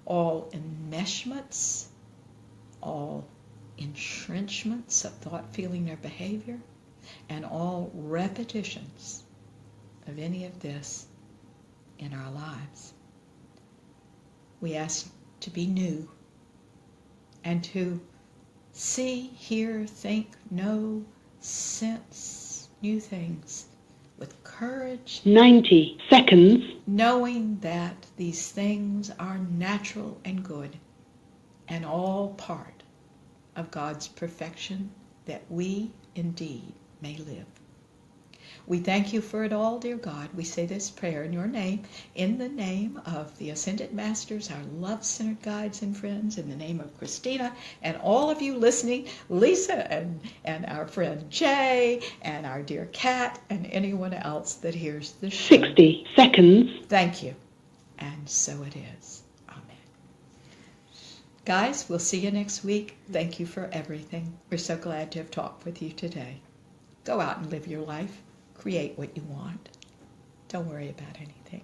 all enmeshments, all entrenchments of thought, feeling, or behavior, and all repetitions of any of this in our lives. We ask to be new and to see, hear, think, know, sense new things with courage. 90 seconds. Knowing that these things are natural and good and all part of God's perfection, that we indeed may live. We thank you for it all, dear God. We say this prayer in your name, in the name of the Ascended Masters, our love-centered guides and friends, in the name of Christina and all of you listening, Lisa and our friend Jay and our dear Kat and anyone else that hears the show. 60 seconds. Thank you. And so it is. Amen. Guys, we'll see you next week. Thank you for everything. We're so glad to have talked with you today. Go out and live your life. Create what you want. Don't worry about anything.